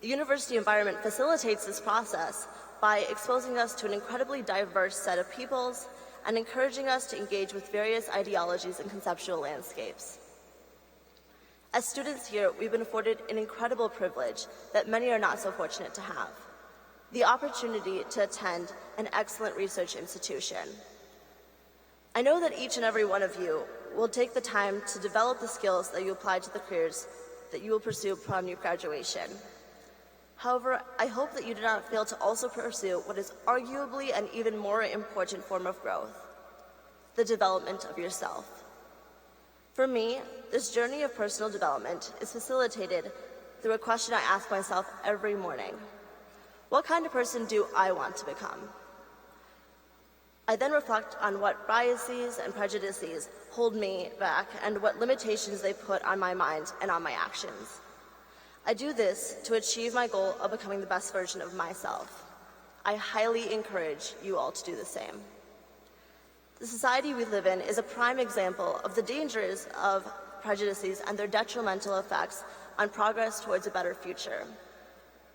The university environment facilitates this process by exposing us to an incredibly diverse set of peoples and encouraging us to engage with various ideologies and conceptual landscapes. As students here, we've been afforded an incredible privilege that many are not so fortunate to have: the opportunity to attend an excellent research institution. I know that each and every one of you will take the time to develop the skills that you apply to the careers that you will pursue upon your graduation. However, I hope that you do not fail to also pursue what is arguably an even more important form of growth: the development of yourself. For me, this journey of personal development is facilitated through a question I ask myself every morning: what kind of person do I want to become? I then reflect on what biases and prejudices hold me back and what limitations they put on my mind and on my actions. I do this to achieve my goal of becoming the best version of myself. I highly encourage you all to do the same. The society we live in is a prime example of the dangers of prejudices and their detrimental effects on progress towards a better future,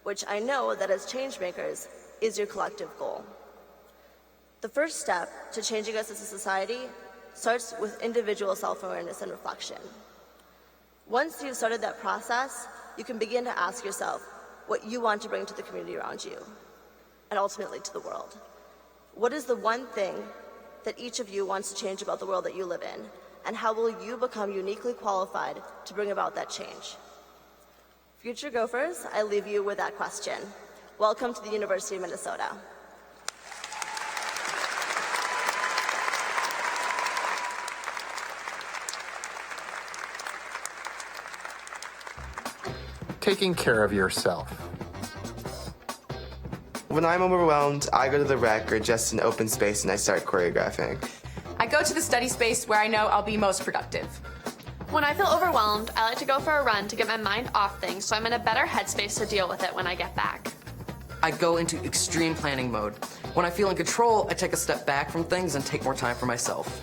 which I know that as change makers is your collective goal. The first step to changing us as a society starts with individual self-awareness and reflection. Once you've started that process, you can begin to ask yourself what you want to bring to the community around you, and ultimately to the world. What is the one thing that each of you wants to change about the world that you live in, and how will you become uniquely qualified to bring about that change? Future Gophers, I leave you with that question. Welcome to the University of Minnesota.
Taking care of yourself.
When I'm overwhelmed, I go to the rec or just an open space and I start choreographing.
I go to the study space where I know I'll be most productive.
When I feel overwhelmed, I like to go for a run to get my mind off things so I'm in a better headspace to deal with it when I get back.
I go into extreme planning mode. When I feel in control, I take a step back from things and take more time for myself.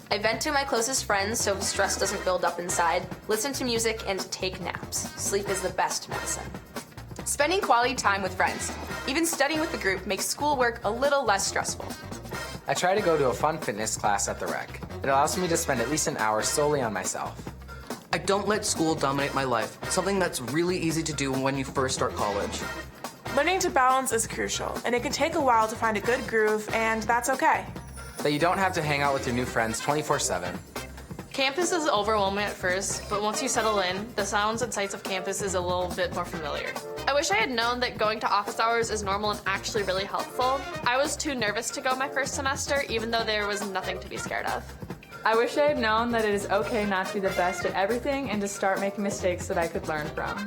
I vent to my closest friends so stress doesn't build up inside, listen to music, and take naps. Sleep is the best medicine.
Spending quality time with friends, even studying with the group, makes schoolwork a little less stressful.
I try to go to a fun fitness class at the rec. It allows me to spend at least an hour solely on myself.
I don't let school dominate my life, something that's really easy to do when you first start college.
Learning to balance is crucial, and it can take a while to find a good groove, and that's okay.
That you don't have to hang out with your new friends 24/7.
Campus is overwhelming at first, but once you settle in, the sounds and sights of campus is a little bit more familiar. I wish I had known that going to office hours is normal and actually really helpful. I was too nervous to go my first semester, even though there was nothing to be scared of.
I wish I had known that it is okay not to be the best at everything and to start making mistakes that I could learn from.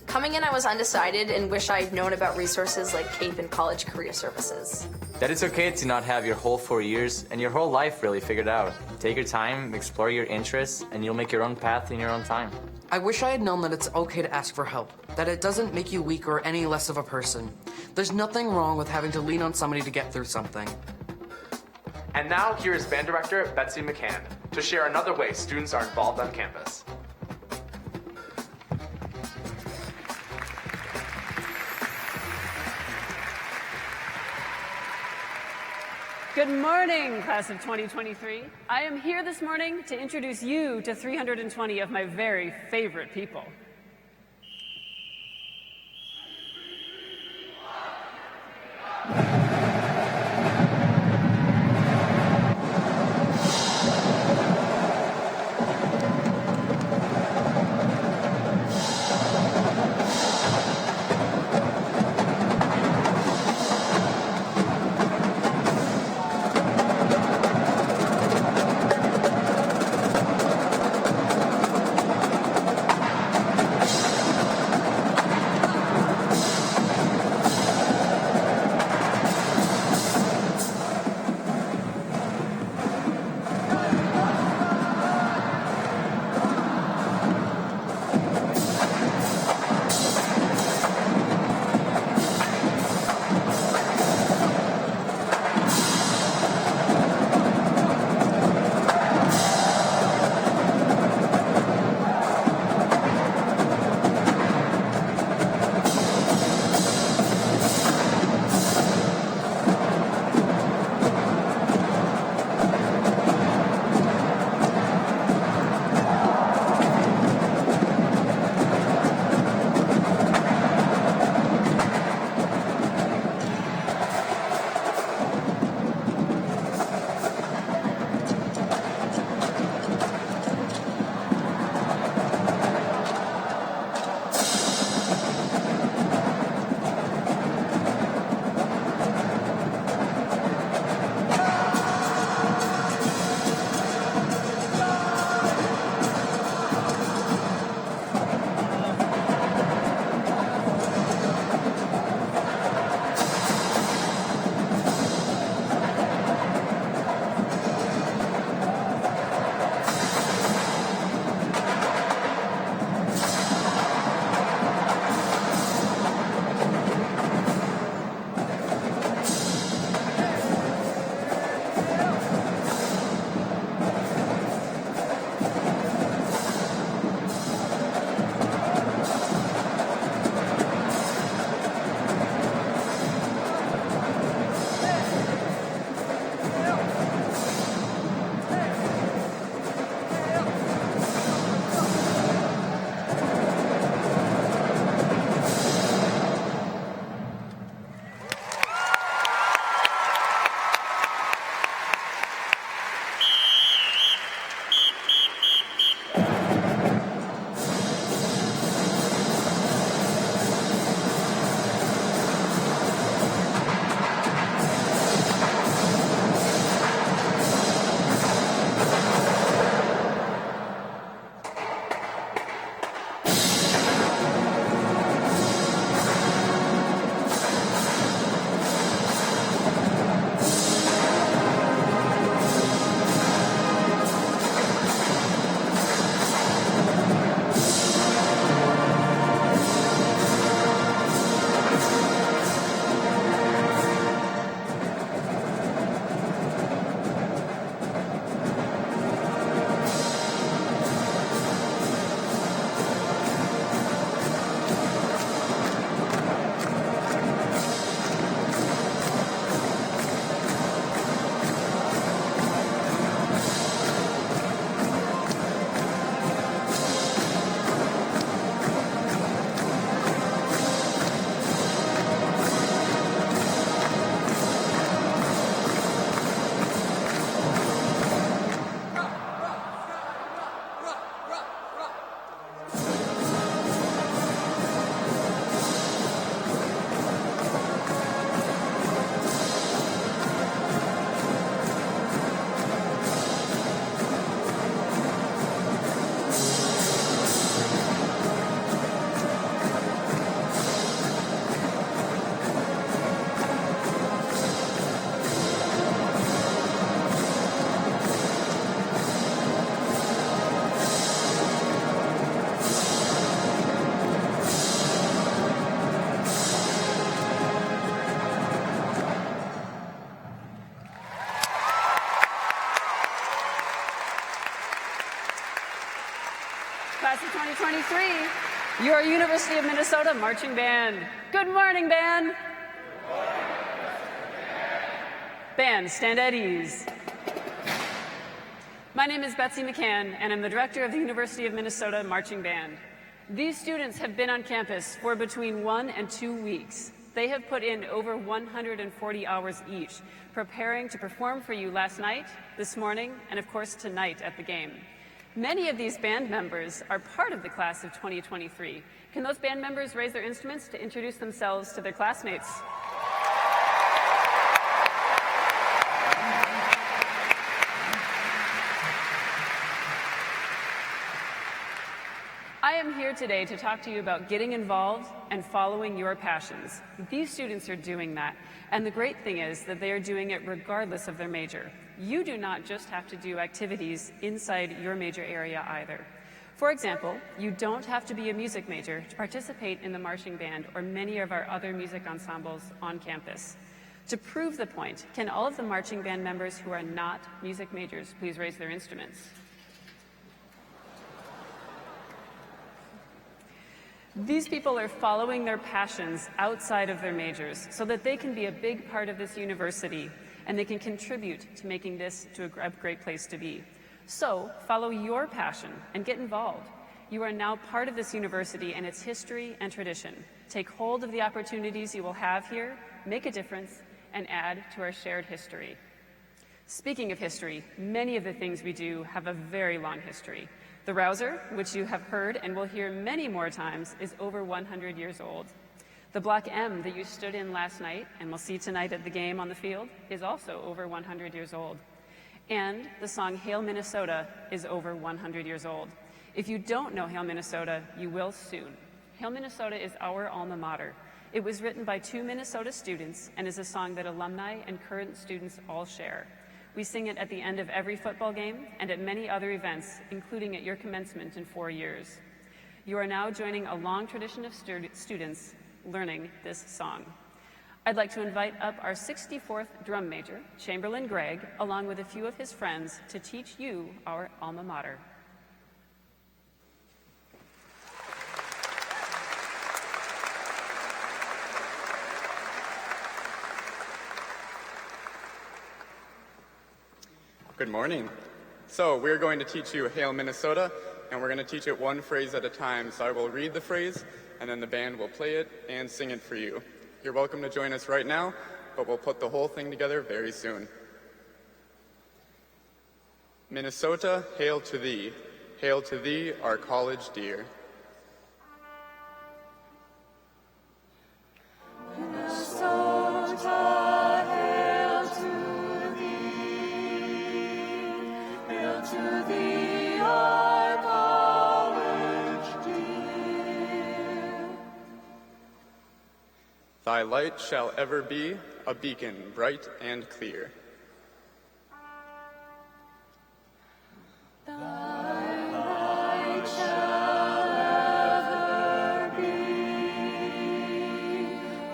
Coming in, I was undecided and wish I had known about resources like CAPE and College Career Services.
That it's okay to not have your whole 4 years and your whole life really figured out. Take your time, explore your interests, and you'll make your own path in your own time.
I wish I had known that it's okay to ask for help, that it doesn't make you weak or any less of a person. There's nothing wrong with having to lean on somebody to get through something.
And now here is Band Director Betsy McCann to share another way students are involved on campus.
Good morning, class of 2023. I am here this morning to introduce you to 320 of my very favorite people. Class of 2023, your University of Minnesota Marching Band. Good morning, band. Band, stand at ease. My name is Betsy McCann, and I'm the director of the University of Minnesota Marching Band. These students have been on campus for between 1 and 2 weeks. They have put in over 140 hours each, preparing to perform for you last night, this morning, and of course tonight at the game. Many of these band members are part of the class of 2023. Can those band members raise their instruments to introduce themselves to their classmates? I am here today to talk to you about getting involved and following your passions. These students are doing that, and the great thing is that they are doing it regardless of their major. You do not just have to do activities inside your major area either. For example, you don't have to be a music major to participate in the marching band or many of our other music ensembles on campus. To prove the point, can all of the marching band members who are not music majors please raise their instruments? These people are following their passions outside of their majors so that they can be a big part of this university and they can contribute to making this to a great place to be. So follow your passion and get involved. You are now part of this university and its history and tradition. Take hold of the opportunities you will have here, make a difference, and add to our shared history. Speaking of history, many of the things we do have a very long history. The Rouser, which you have heard and will hear many more times, is over 100 years old. The Block M that you stood in last night and will see tonight at the game on the field is also over 100 years old. And the song Hail Minnesota is over 100 years old. If you don't know Hail Minnesota, you will soon. Hail Minnesota is our alma mater. It was written by 2 Minnesota students and is a song that alumni and current students all share. We sing it at the end of every football game and at many other events, including at your commencement in 4 years. You are now joining a long tradition of students learning this song. I'd like to invite up our 64th drum major, Chamberlain Gregg, along with a few of his friends to teach you our alma mater.
Good morning. So we're going to teach you Hail Minnesota, and we're going to teach it one phrase at a time. So I will read the phrase, and then the band will play it and sing it for you. You're welcome to join us right now, but we'll put the whole thing together very soon. Minnesota, hail to thee. Hail to thee, our college dear. Thy light shall ever be a beacon bright and clear.
Thy light shall ever be a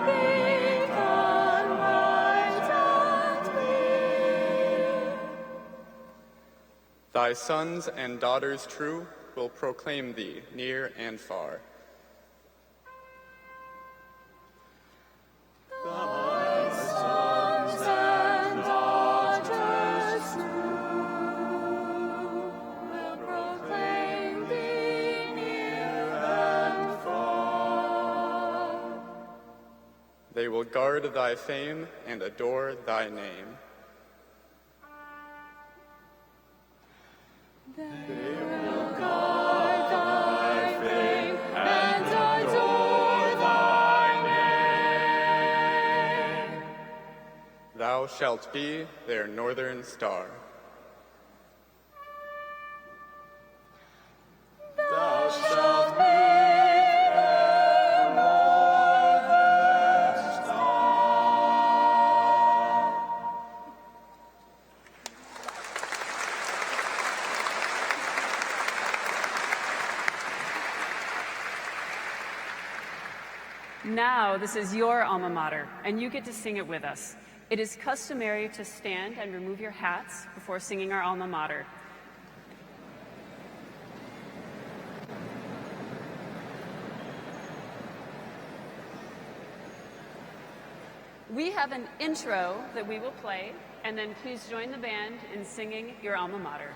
beacon bright and clear.
Thy sons and daughters true will proclaim thee near and far.
Thy sons and daughters true will proclaim thee near and far.
They will guard thy fame and adore thy name.
They will guard thy fame and adore thy name.
Thou shalt be their northern star.
Thou shalt be their northern star.
Now, this is your alma mater, and you get to sing it with us. It is customary to stand and remove your hats before singing our alma mater. We have an intro that we will play, and then please join the band in singing your alma mater.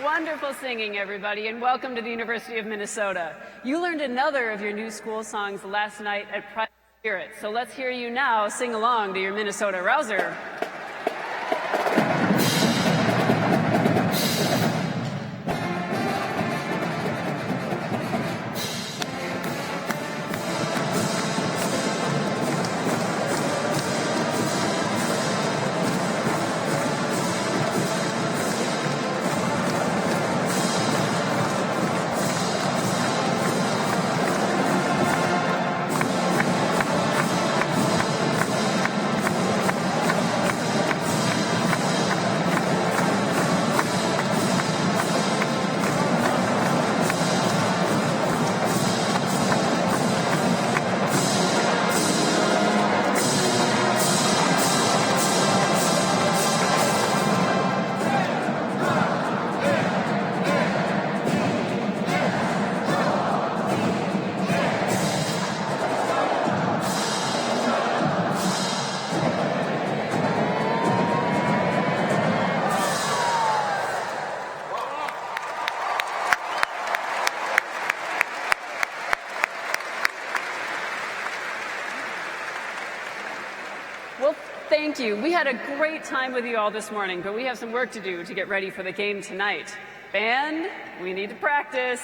Wonderful singing, everybody, and welcome to the University of Minnesota. You learned another of your new school songs last night at Pride Spirit, so let's hear you now sing along to your Minnesota Rouser. Thank you. We had a great time with you all this morning, but we have some work to do to get ready for the game tonight. Band, we need to practice.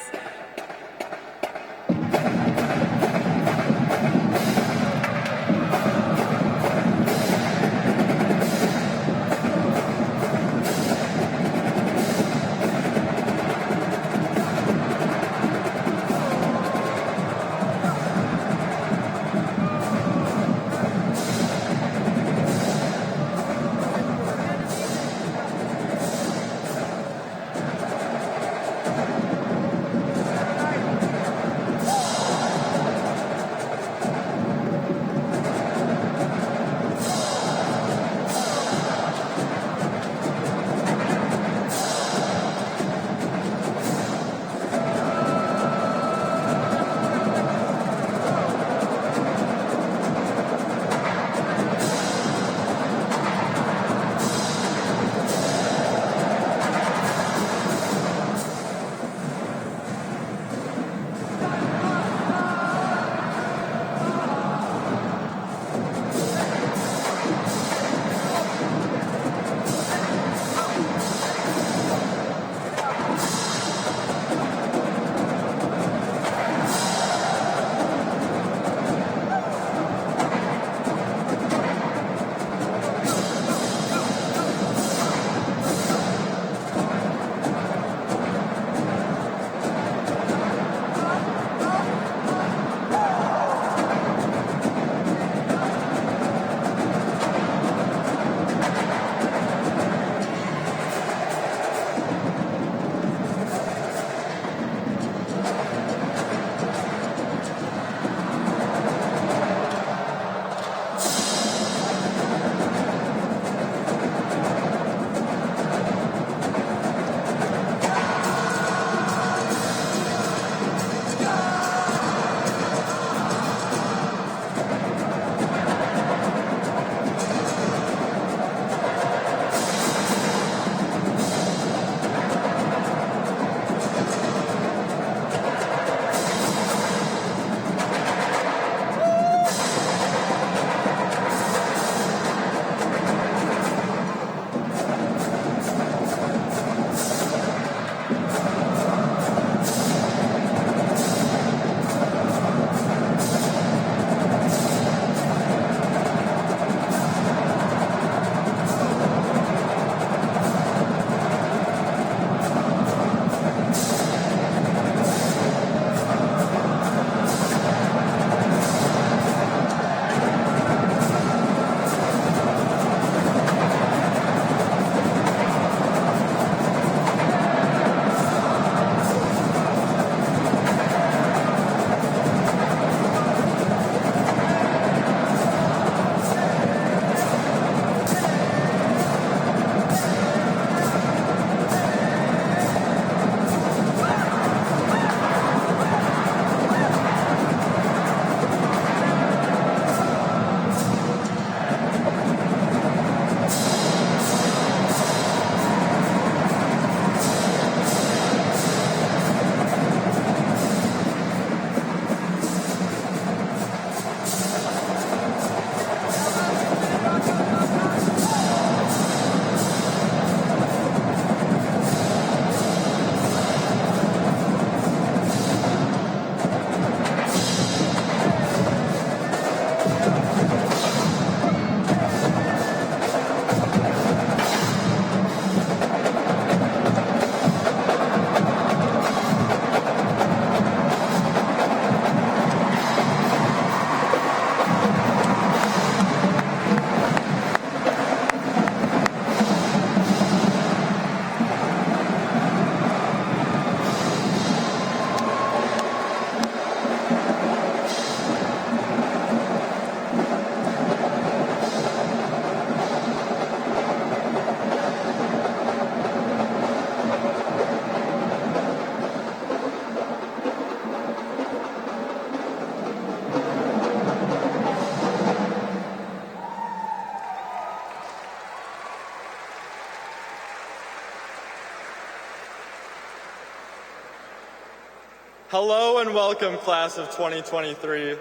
Hello and welcome, class of 2023.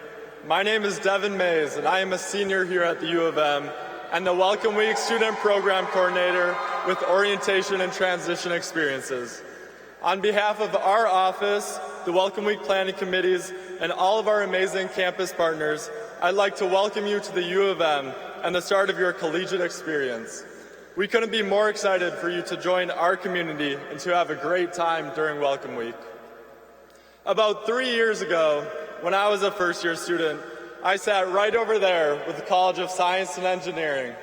My name is Devin Mays, and I am a senior here at the U of M and the Welcome Week Student Program Coordinator with Orientation and Transition Experiences. On behalf of our office, the Welcome Week Planning Committees, and all of our amazing campus partners, I'd like to welcome you to the U of M and the start of your collegiate experience. We couldn't be more excited for you to join our community and to have a great time during Welcome Week. About 3 years ago, when I was a first-year student, I sat right over there with the College of Science and Engineering.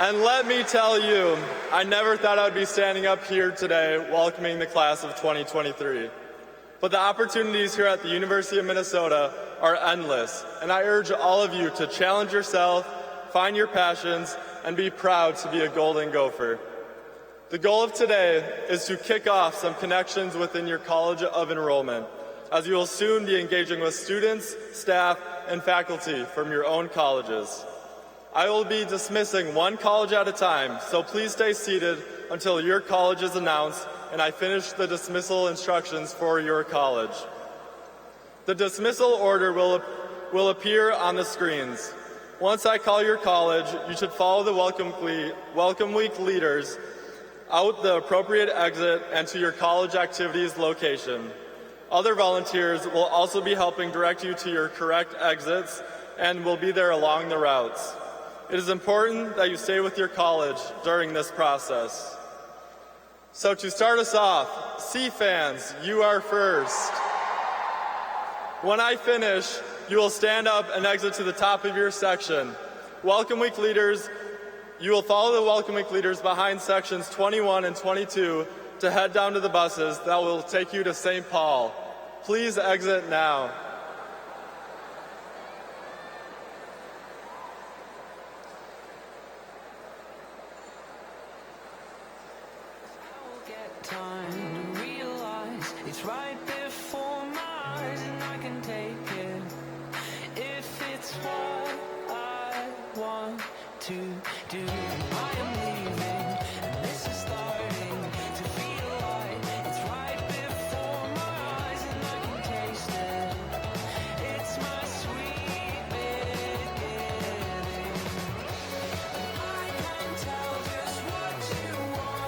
And let me tell you, I never thought I'd be standing up here today welcoming the class of 2023. But the opportunities here at the University of Minnesota are endless, and I urge all of you to challenge yourself, find your passions, and be proud to be a Golden Gopher. The goal of today is to kick off some connections within your College of Enrollment, as you will soon be engaging with students, staff, and faculty from your own colleges. I will be dismissing one college at a time, so please stay seated until your college is announced and I finish the dismissal instructions for your college. The dismissal order will appear on the screens. Once I call your college, you should follow the Welcome Week leaders out the appropriate exit and to your college activities location. Other volunteers will also be helping direct you to your correct exits and will be there along the routes. It is important that you stay with your college during this process. So to start us off, C fans, you are first. When I finish, you will stand up and exit to the top of your section. Welcome Week leaders, you will follow the Welcome Week leaders behind sections 21 and 22 to head down to the buses that will take you to St. Paul. Please exit now.
Time to realize it's right before my eyes and I can take it if it's what I want to do. I am leaving and this is starting to feel like it's right before my eyes and I can taste it. It's my sweet beginning. I can tell just what you want.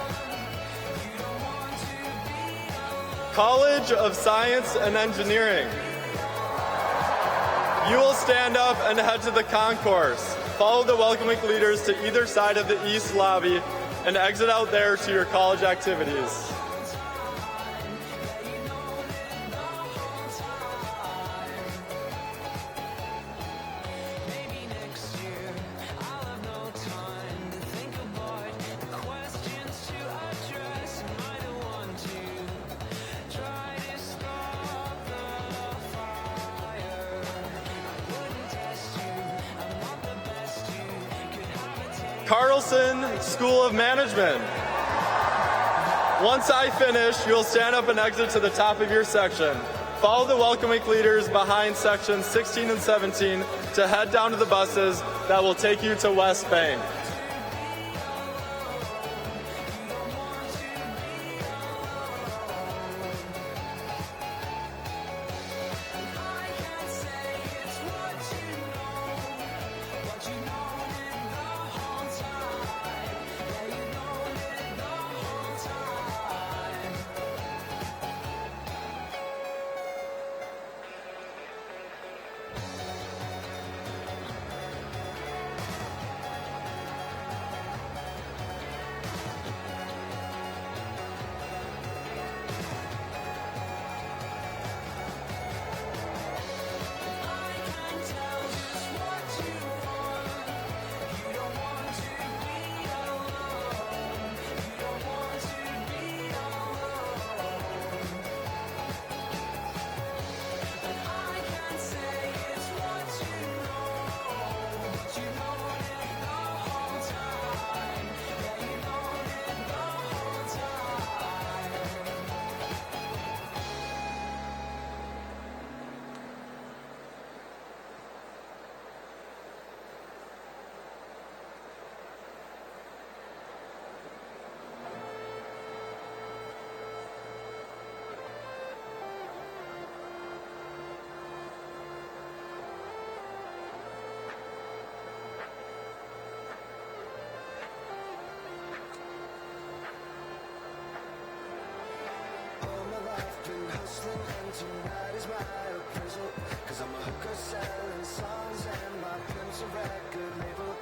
You don't want to be alone.
College of Science and Engineering. You will stand up and head to the concourse. Follow the Welcome Week leaders to either side of the east lobby and exit out there to your college activities. Carlson School of Management. Once I finish, you'll stand up and exit to the top of your section. Follow the Welcome Week leaders behind sections 16 and 17 to head down to the buses that will take you to West Bank.
dazzling and tonight is my appraisal. Cause I'm a hooker selling songs and my pimp's a record label.